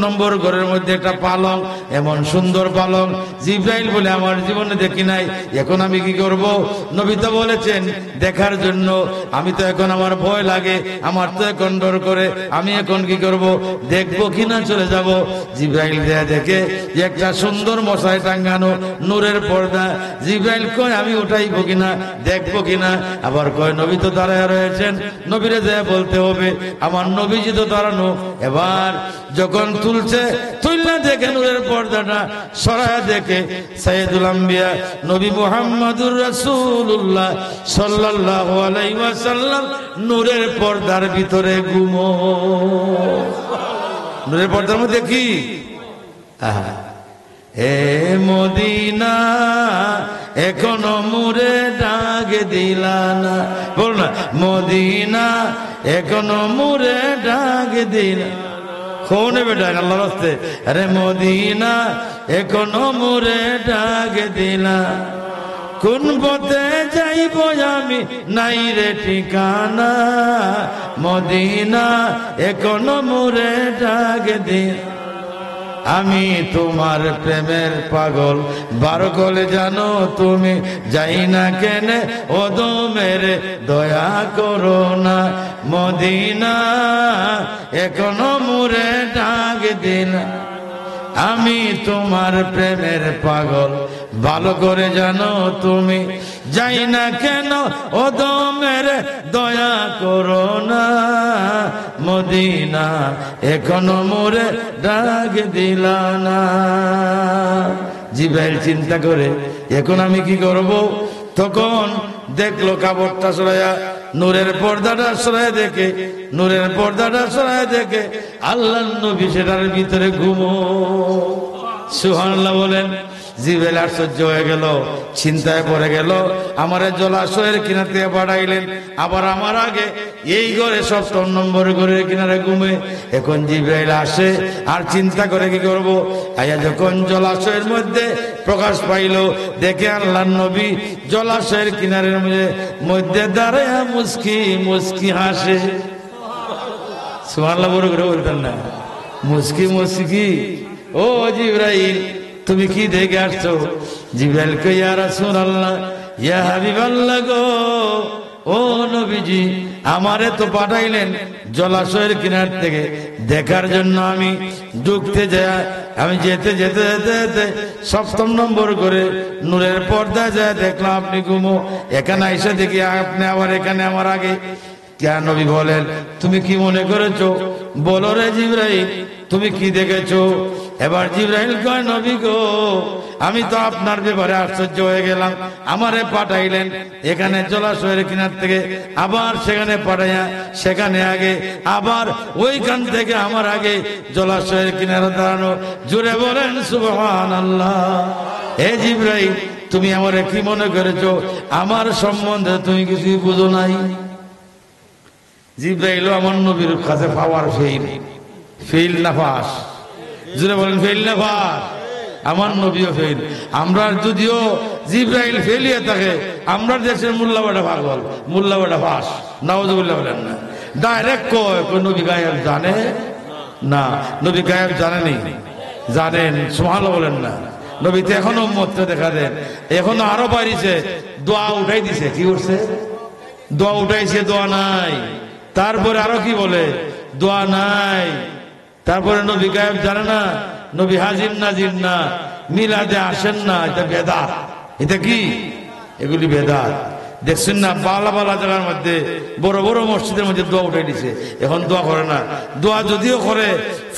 A: নম্বর ঘরের মধ্যে একটা পালং, এমন সুন্দর পালং। জিব্রাইল বলে, আমার জীবনে দেখি নাই, এখন আমি কি করব? নবী তো বলেছেন দেখার জন্য, আমি তো এখন আমার ভয় লাগে, আমার তো এখন ডর করে, আমি এখন কি করব? দেখবো কিনা চলে যাব। জিব্রাইল দেখে একটা সুন্দর মশাই টাঙ্গানো নূরের পর্দা। জিব্রাইল কয়, আমি উঠাইবো কিনা, দেখবো কিনা? আবার কয়, নবী তো দাঁড়ায় রয়েছেন, নবীরে যায় বলতে হবে, আমার নবীজি তো দাঁড়ানো। এবার যখন তুলছে, তুলনা দেখে নূরের পর্দাটা সরায় দেখে সাইয়্যিদুল আম্বিয়া নবী মুহাম্মদুর রাসূলুল্লাহ সাল্লাল্লাহু আলাইহি ওয়াসাল্লাম নূরের পর্দার ভিতরে ঘুমো। নূরের পর্দার মধ্যে কি? হে মদিনা, এখনো মুরে ডাক দিলা না। বল না, মদিনা এখনো মুরে ডাক দিলা। কোনে বেটা আল্লাহর রাস্তে, আরে মদিনা এখনো মুরে ডাক দিলা। কোন পথে যাইব আমি, নাই রে ঠিকানা, মদিনা এখনো মুরে ডাক দিলা। আমি তোমার প্রেমের পাগল, বার গলে জানো তুমি, যাই না কেনে ও দমের দয়া করো না, মদিনা এখনো মুরে ডাক দিলা। আমি তোমার প্রেমের পাগল, ভালো করে জানো তুমি, যাই না কেন ও দমের দয়া করো না, মদিনা এখনো মোরে ডাক দিলা না। জিব্রাইল চিন্তা করে, এখন আমি কি করব? তখন দেখলো কাপড়টা সরাইয়া, নূরের পর্দাটা সরাইয়া দেখে, নূরের পর্দাটা সরাইয়া দেখে আল্লাহর নবী সেটার ভিতরে ঘুমো। সুবহানাল্লাহ বলেন। জিব্রাইল আশ্চর্য হয়ে গেল, চিন্তায় পড়ে গেল, আমারে জলাশয়ের কিনারে থেকে পাঠাইলেন, আবার আমার আগে এই ঘরে 7 নম্বর ঘরের কিনারে ঘুমে। এখন জিব্রাইল আসে আর চিন্তা করে কি করব? আয়া যখন জলাশয়ের মধ্যে প্রকাশ পাইল, দেখে আল্লাহর নবী জলাশয়ের কিনারের মধ্যে দাঁড়ায়া মুস্কি মুস্কি হাসে। সুবহানাল্লাহ বড় করে বলতেন না, মুস্কি মুস্কি। ও জিব্রাইল, তুমি কি দেখে আসছো? জিব্রাইল কয়, ইয়া রাসূলুল্লাহ, ইয়া হাবিবাল্লাহ গো, ও নবীজি, আমারে তো পাঠাইলেন জলাশয়ের কিনার থেকে দেখার জন্য। আমি ঢুকতে যাই, আমি যেতে যেতে যেতে যেতে 7ম নম্বর করে নূরের পর্দা যায় দেখলাম আপনি ঘুমো। এখানে এসে দেখি আপনি আবার এখানে আমার আগে। কেন নবী বলেন, তুমি কি মনে করেছো? বলো রে জিবরাইল, তুমি কি দেখেছো? এবার জিবরাইল কয়, নবী গো, আমি তো আপনার ব্যাপারে আশ্চর্য হয়ে গেলাম। আমারে পাঠাইলেন এখানে জলাশয়ের কিনার থেকে, আবার সেখানে পাঠাইয়া সেখানে আগে, আবার ওইখান থেকে আমার আগে জলাশয়ের কিনারে দাঁড়ানো। জুড়ে বলেন সুবহানাল্লাহ। হে জিবরাইল, তুমি আমারে কি মনে করেছো? আমার সম্বন্ধে তুমি কিছু বুঝো নাই। জিবরাইল আমার নবীর কাছে পাওয়ার ফেল না পাস? জুড়ে বলেন ফেল না পাস? আমার নবীও ফেল। আমরা যদিও জিবরাইল ফেলিয়ে থাকে, আমরা দেশের মোল্লাবাড়া পাগল, মোল্লাবাড়া পাস। নাউজুবিল্লাহ বলেন না, ডাইরেক্ট কয় নবী গায়েব জানে না। নবী গায়েব জানেনি, জানেন। সুবহানাল্লাহ বলেন না। নবীতে এখনো উম্মতকে দেখা দেন, এখনো আরো বাড়িছে, দোয়া উঠাই দিছে। কি করছে? দোয়া উঠাইছে, দোয়া নাই। তারপরে আরো কি বলে? দোয়া নাই। তারপরে নবী গায়েব জানে না, নবী হাজির নাজির না, মিলাদে আসেন না। এটা বেদাত। এটা কি? এগুলি বেদাত। দেখছেন না, বালা বালা জায়গার মধ্যে, বড় বড় মসজিদের মধ্যে দোয়া উঠাই দিছে, এখন দোয়া করে না। দোয়া যদিও করে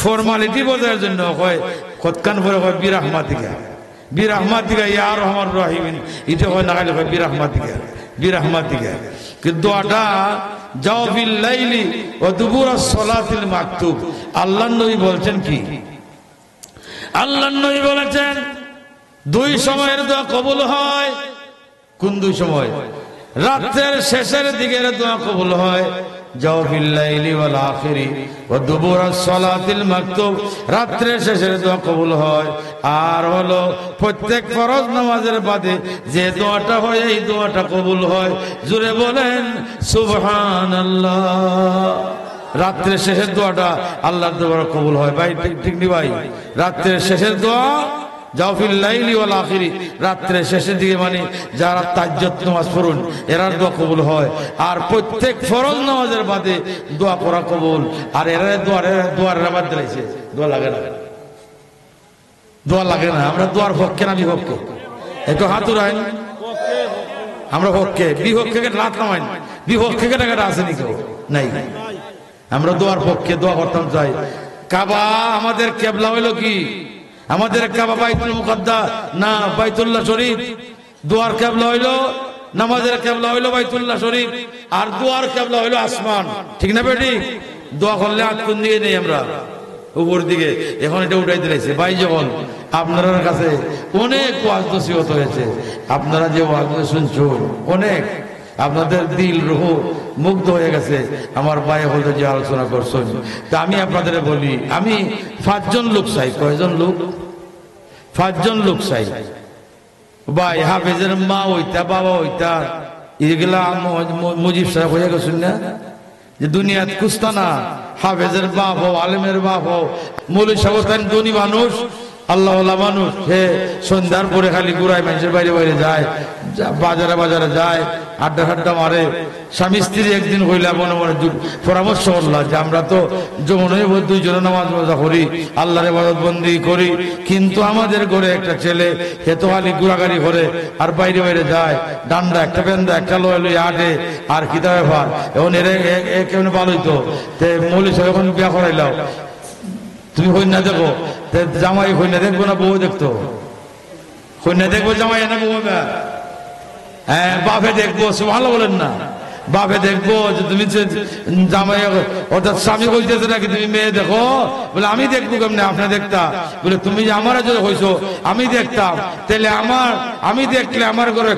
A: ফরমালিটি বজায়ের জন্য হয়, কতকান পরে হয় বিরাহমাতিকা, বিরাহমাতিকা ইয়া রহমান রহিমিন, এটা হয় না, খালি হয় বিরাহমাতিকা, বিরাহমাতিকা। কিন্তু দোয়াটা যাও বিল লাইলি ওয়া দুবুরাস সালাতিল মাকতুব। আল্লাহর নবী বলছেন কি? আল্লাহর নবী বলেছেন 2 সময়ের দোয়া কবুল হয়। কোন 2 সময়? রাতের শেষের দিকের দোয়া কবুল হয়। যাও বিল লাইলি ওয়াল আখিরি ওয়া দুবুরাস সালাতিল মাকতুব, রাতের শেষের দোয়া কবুল হয়। আর হলো প্রত্যেক ফরজ নামাজের বাদে যে দোয়াটা হয়, এই দোয়াটা কবুল হয়। জোরে বলেন সুবহানাল্লাহ। রাত্রের শেষের দোয়াটা আল্লাহর দরবারে কবুল হয়। ভাই ঠিক নি ভাই? রাত্রের শেষের দোয়া যাও ফিল লাইলি ওয়াল আখিরি, রাত্রের শেষের দিকে, মানে যারা তাহাজ্জুদ নামাজ পড়ুন এরার দোয়া কবুল হয়। আর প্রত্যেক ফরজ নামাজের বাদে দোয়া করা কবুল। আর এরা দোয়ার বাদ দিয়েছে, দোয়া লাগে না, দোয়া লাগে না। আমরা দোয়ার পক্ষে না বিপক্ষে? একটু হাত উড়াইন। আমরা পক্ষে। বিপক্ষে রাত নামাইন। বিপক্ষে কেটা আছে নাকি? নাই। আমরা দোয়ার পক্ষে, দোয়া করতাম চাই। কাবা আমাদের কেবলা হইল কি? আমাদের কাবা বাইতুল মুকাদ্দাস না বাইতুল্লাহ শরীফ। দোয়ার কেবলা হইল, নামাজের কেবলা হইল বাইতুল্লাহ শরীফ, আর দোয়ার কেবলা হইল আসমান। ঠিক না বেটি? দোয়া করলে হাত কোন দিকে নেই? আমরা উপর দিকে। এখন এটা উঠাই দিয়েছে। ভাই যখন আপনার কাছে অনেক ওয়াজ নসিহত হয়েছে, আপনারা যে ওয়াজ শুনছেন, অনেক আপনাদের দিল রুহ মুগ্ধ হয়ে গেছে আমার ভাই হল যে আলোচনা করছেন। তা আমি আপনাদের বলি, আমি 5 জন লোক চাই। কয়জন লোক? 5 জন লোক চাই। ভাই হাফেজের মা হইতা, বাবা হইতা, এগুলা মুজিব সাহেব হয়ে গেছেন না, যে দুনিয়াত কুস্তা না। হাফেজের বাপ হো, আলেমের বাপ হো, মৌলী সাহেব ধনী মানুষ, আল্লাহ মানুষ, সে সন্ধ্যার পরে খালি ঘুরায়, মানুষের বাইরে বাইরে যায়, বাজারে বাজারে যায়, আড্ডা ফাড্ডা মারে। স্বামী স্ত্রী একদিন হইলা মনে মনে পরামর্শ করলাম যে আমরা তো যমুনে 2 জনে নামাজ রোজা করি, আল্লাহর ইবাদত বন্দেগী করি, কিন্তু আমাদের ঘরে একটা ছেলে হেতো খালি ঘোরাঘুরি করে আর বাইরে বাইরে যায়, ডান্ডা একটা বেন্দা একটা লয় লই আটে, আর কিতা ব্যাপার। এখন এর কেমন ভালোই তো মৌলী সাহেব এখন বিয়া করাইলাও, তুমি কন্যা দেখো, জামাই কন্যা দেখবো না বউ দেখতো? কন্যা দেখবো জামাই না বউ? হ্যাঁ, বাপে দেখবো। সুবহানাল্লাহ বলেন না? বাপে দেখবো যে তুমি জামাই, অর্থাৎ স্বামী বলতেছে নাকি তুমি মেয়ে দেখো? বলে আমি দেখবো কেমনে? আপনি দেখতা? বলে তুমি যে আমার যদি হইছো আমি দেখতাম, তাহলে আমি দেখলে আমার ঘরে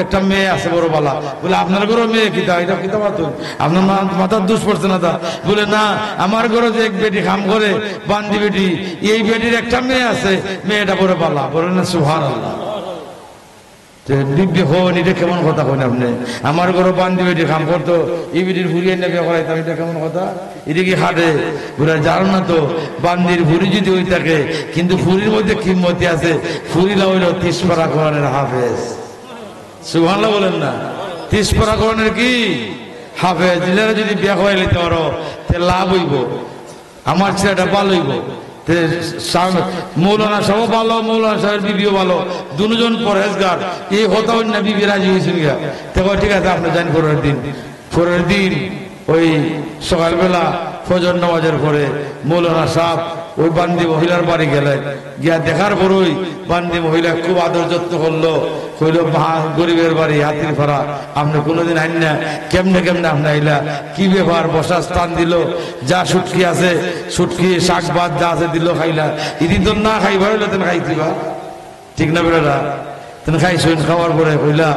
A: একটা মেয়ে আছে বড় বালা। বলে আপনার ঘরে মেয়ে কিতা? এটা কিতা মাতুন? আপনার মাথার দোষ পড়ছে না তা? বলে না, আমার ঘরে যে এক বেটি কাম করে, বান্দি বেটি, এই বেটির একটা মেয়ে আছে, মেয়েটা বড় বালা। বলে না সুবহানাল্লাহ। এটা কেমন কথা কইন আপনি? আমার ঘরে বান্দি বেটি কাম করতো, এই বেটির ভুড়িয়ে নেবে করাইতাম, এটা কেমন কথা? এটা কি হাটে? বলে জানো না তো, বান্দির ভুড়ি যদি ওই থাকে, কিন্তু ভুড়ির মধ্যে কিম্মতি আছে। ভুড়িলা হইল 30 পারা কোরআনের হাফেজ। সুবহানাল্লাহ বলেন না? 30 পারা কোরআনের কি হাফেজ দিলেরা যদি বিয়া হয়ে নিতে পারো তে লাভ হইব, আমার ছেলেটা ভালো হইব। মৌলানা সাহেব ভালো, মৌলানা সাহেবের বিবিও ভালো, দুজন পরহেজগার, এই হতা অন্য বিবি রাজি হয়েছিল গিয়া। দেখো ঠিক আছে আপনি জান পরের দিন ওই সকালবেলা ফজর নামাজের পরে মৌলানা সাহেব ওই বান্দি মহিলার বাড়ি গেলেন, গিয়া দেখার পরই বান্দি মহিলা খুব আদর যত্ন করলো, কইল গরিবের বাড়ি হাতির ফাড়া, আপনি কোনোদিন আইন না, কেমনে কেমনে আপনি আইলা, কি ব্যাপার, বসার স্থান দিল, যা সুটকি আছে সুটকি শাক ভাত যা আছে দিল খাইলা, ইদিন তো না খাইবা হইলে তেন খাইতিবা, ঠিক না বেড়া তেন খাইছেন। খাওয়ার পরে কইলা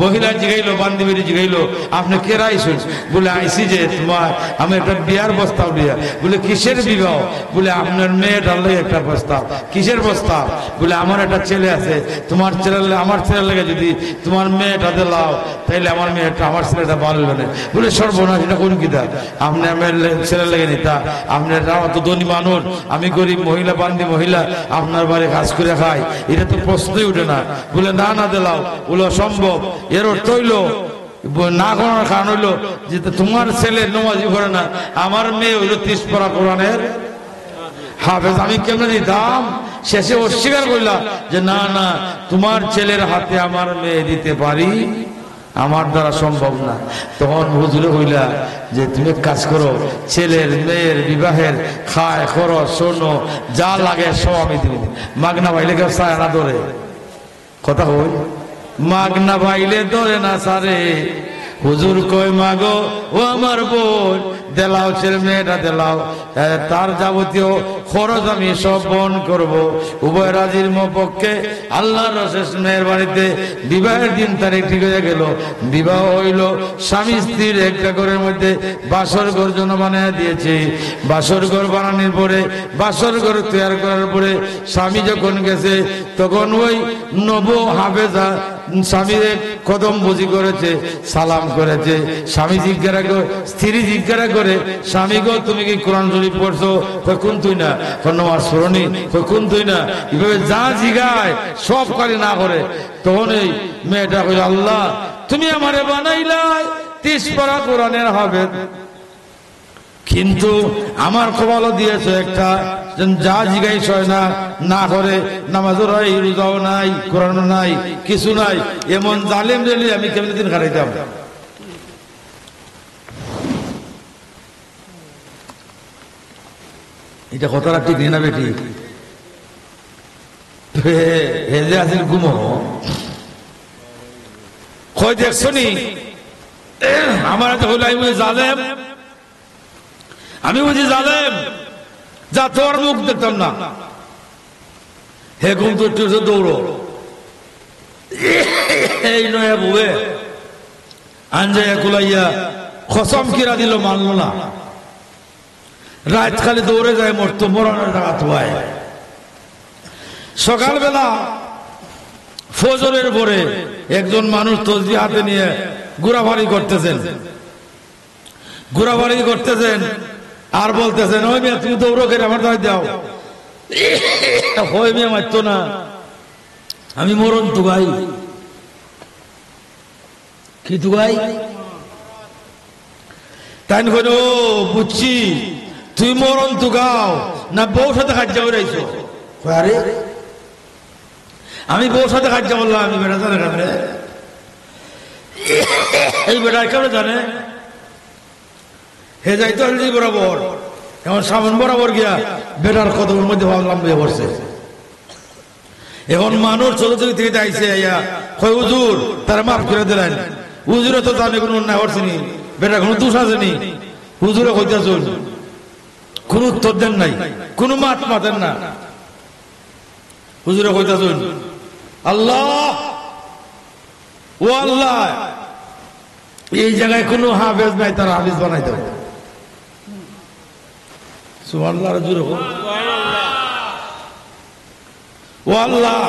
A: মহিলা জিগাইলো, বান্দিবেরি জিগাইলো আপনি কেরা আইসুন? বলে আইসি যে তোমার আমি একটা বিয়ার প্রস্তাব দিয়া। বলে কিসের বিবাহ? বলে আপনার মেয়েটার লাগে একটা প্রস্তাব। কিসের প্রস্তাব? বলে আমার একটা ছেলে আছে, তোমার ছেলে আমার ছেলের লাগে যদি তোমার মেয়েটাতে লাও তাইলে আমার মেয়েটা আমার ছেলেটা ভালো না। বলে সর্বনাশ, এটা কোন কিতা? আপনি আমার ছেলের লাগে নিতা, আপনার তো ধনী মানুষ, আমি গরিব মহিলা, বান্দি মহিলা, আপনার বাড়ি কাজ করে খাই, এটা তো প্রশ্নই উঠে না। বলে না না দিলাও, বলে অসম্ভব। এর অর্থ হইল না করার কারণ হইলো যে তোমার ছেলে নমাজি করে না, আমার মেয়ে হইলো 30 পারা কোরআনের হাফেজ, আমি কেমনে দিতাম? শেষে অস্বীকার করলা যে না না তোমার ছেলের হাতে আমার মেয়ে দিতে পারি, আমার দ্বারা সম্ভব না। তখন হুজুরে হইলা যে তুমি কাজ করো, ছেলের মেয়ের বিবাহের খায় খরচ শোনো যা লাগে সব আমি দিব, মাগনা ভাইলে কেউ চায় না ধরে, কথা হই মাগনা ভাইলে ধরে না সারে। হুজুর কয় মাগো ও আমার বোন, দেলাও ছেলে মেয়েটা দেলাও, তার যাবতীয় খরচ আমি সব বহন করব। উভয় রাজির পক্ষে আল্লাহর অশেষ মেহেরবানিতে বিবাহের দিন তারিখ ঠিক হয়ে গেল। বিবাহ হইল স্বামী স্ত্রীর একটা ঘরের মধ্যে বাসর ঘর জন্য বানিয়ে দিয়েছে। বাসর ঘর বানানোর পরে, বাসর ঘর তৈরি করার পরে স্বামী যখন গেছে তখন ওই নব হাফেজা স্বামীর কদম বুঝি করেছে, সালাম করেছে। স্বামী জিজ্ঞাসা করে, স্ত্রী জিজ্ঞাসা করে, স্বামী গো তুমি কি কোরআন শরীফ পড়ছো? কোন তুই না, কোন নামাজ পড়নি, কোন তুই না, এভাবে যা জিগায় সব কালি না করে। তখন এই মেয়েটা কইল, আল্লাহ তুমি আমারে বানাইলাই 30 পারা কোরআনের হাফেজ, কিন্তু আমার কপালও দিয়েছে একটা যা জিগাইছ না না করে, নামাজও নাই, রোজাও নাই, কোরআনও নাই, কিছু নাই, এমন জালেম রেলি আমি কেমন দিন খারাইতাম? এটা কথাটা ঠিক না বেটি? হেজে আসিল গুম কই দেখছো নি আমার এত হইল আমি জালেম, আমি বুঝি জালেম, যা তোর মুখ দেখতাম না। হে ঘুম তো একটু দৌড়ো, এই নয় বুয়ে আঞ্জাইয়া কুলাইয়া খসম কিরা দিল, মানলো না। রাত খালি দৌড়ে যায়, মরতো মরণের টাকা ধোয়ায়। সকালবেলা ফজরের পরে একজন মানুষ তসবিহ হাতে নিয়ে ঘোরাফারি করতেছেন, আর বলতেছেন ওই মেয়ে তুমি দৌড়ো কেন, আমার দাঁড়িয়ে দাও। ওই মেয়ে মারতো না, আমি মরণ তুগাই। কি তুগাই? তাই কইল বুঝছি তুই মরণ তুগাও না বউ সাথে কাজ যাইছো? আরে আমি বউ সাথে কাজ বললাম, আমি বেটা জানে কেমনে? এই বেটা কেমনে জানে? হে যাইতো হলদি বরাবর, এখন সামন বরাবর গিয়া বেটার কদমের মধ্যে ভাবলাম বিয়ে করছে। এখন মানুষ ছোট ছোট থেকে আইসে কয় হুজুর তারা মাফ করে দিলেন। হুজুরে তো জানে কোনো অন্যায় করছেনি, বেটা কোনো দোষ আসেনি। হুজুরে কইতেছেন, কোন উত্তর দেন নাই, কোন মাত মাতেন না। হুজুরে কইতেছেন, আল্লাহ ও আল্লাহ, এই জায়গায় কোনো হাফেজ নাই, তারা হাফেজ বানাই দেব। সুবহানাল্লাহ, জোরে বল। ও আল্লাহ,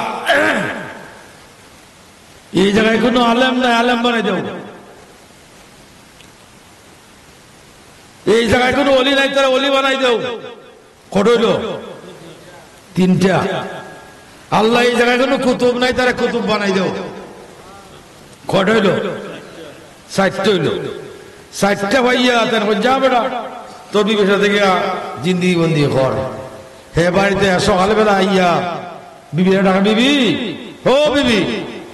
A: এই জায়গায় কোনো আলেম নাই, আলেম বানাই দেব। এই জায়গায় কোনো অলি নাই, তারা অলি বানাই দেও। কত হইল? 3টা। আল্লাহ, এই জায়গায় কোনো কুতুব নাই, তারা কুতুব বানাই দেও। কত হইল? 4টা হইল। সাইটটা ভাইয়া তেন যা বেটা তোর বিবির সাথে গিয়া জিন্দিগি বন্দি কর। হে বাড়িতে সকালবেলা আইয়া বিবির ডাকা, বিবি ও বিবি,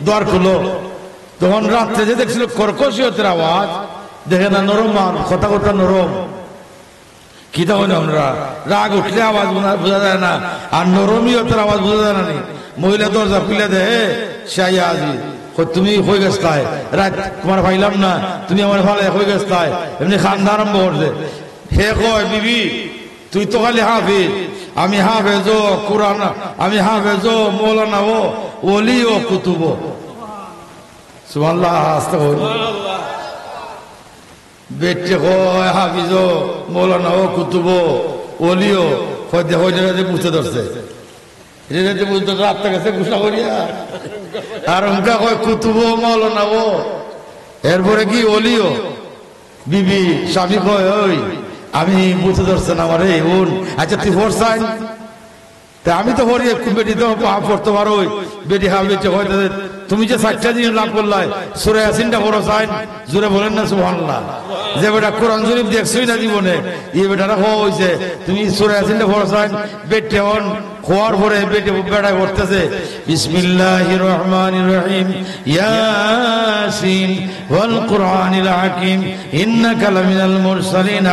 A: দ্বার খুলো। তখন রাত্রে যে দেখছিল কর্কশিয়তের আওয়াজ, দেখে না নরম কথা কথা নরম, কি তখন আমরা রাগ উঠলে আওয়াজ বোঝা যায় না, আর নরমিয়তের আওয়াজ বোঝা যায় না। মহিলা দরজা খুলে দেহে সে আইয়া আজি, তুমি হয়ে গেছতায় রাত তোমার ভাইলাম না, তুমি আমার ভালো হয়ে গেছতায়, এমনি খান্দা আরম্ভ করছে। হে কয়, বিবি তুই তো খালি হাফিজ, আমি হাফেজ কোরআন, আমি হাফেজ মৌলানা ও ওলি ও কুতুব। সুবহানাল্লাহ, আস্তে বল। বেটে কয় হাফিজ মৌলানা ও কুতুব ওলি ও বুঝতে ধরছে, বুঝতে রাতটা গেছে গুসা করিয়া। আর উনকা কয় কুতুব মৌলানা ও, এরপরে কি ওলিও। বিবি স্বামী কয়, ওই আমি বুঝতে ধরছে না আমার এই বোন, আচ্ছা তুই পড়ছাই? তা আমি তো পড়ি, বেটি তো পড়তে পারো, বেটি হাফিজ হয়। তুমি যে 60টা দিন লাভ করলাই সূরা ইয়াসিনটা পড়ো চাইন, জোরে বলেন না সুবহানাল্লাহ। যে বেটা কোরআন শরীফ দেখছই না জীবনে, এই বেটারা হইছে তুমি সূরা ইয়াসিনটা পড়ো চাইন। বেটে অন খোয়ার পরে বেটে বেটায় পড়তেছে বিসমিল্লাহির রহমানির রহিম, ইয়াসিন ওয়াল কুরআনিল হাকিম ইন্নাকা লামিনাল মুরসালিন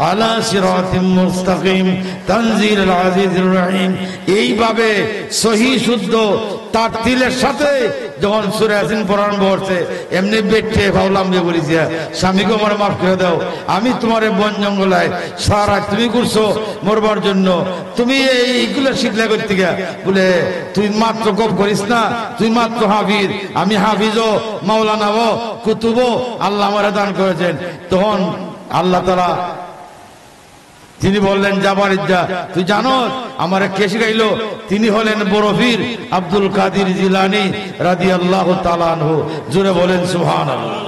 A: আলা সিরাতিম মুস্তাকিম তানজিলুল আজিজির রহিম। এইভাবে সহি শুদ্ধ তারতিলের সাথে যখন সূরা ইয়াসিন পড়ান পড়ছে, এমনি বেটে ভাবলাম যে বলিস স্বামীকে আমার মাফ করে দাও, আমি তোমার বন জঙ্গলায় সারা তুমি করছো মরবার জন্য, তুমি এইগুলো শিখলে করতে গিয়া বলে তুই মাত্র গপ করিস না, তুই মাত্র হাফিজ, আমি হাফিজও মাওলানাও কুতুবও আল্লাহ আমার দান করেছেন। তখন আল্লাহ তাআলা তিনি বললেন, যাবার ইজ্জা তুই জানো আমার কে শিখাইলো? তিনি হলেন বড় পীর আব্দুল কাদের জিলানী রাদিয়াল্লাহু তাআলা আনহু। জোরে বলেন সুবহানাল্লাহ।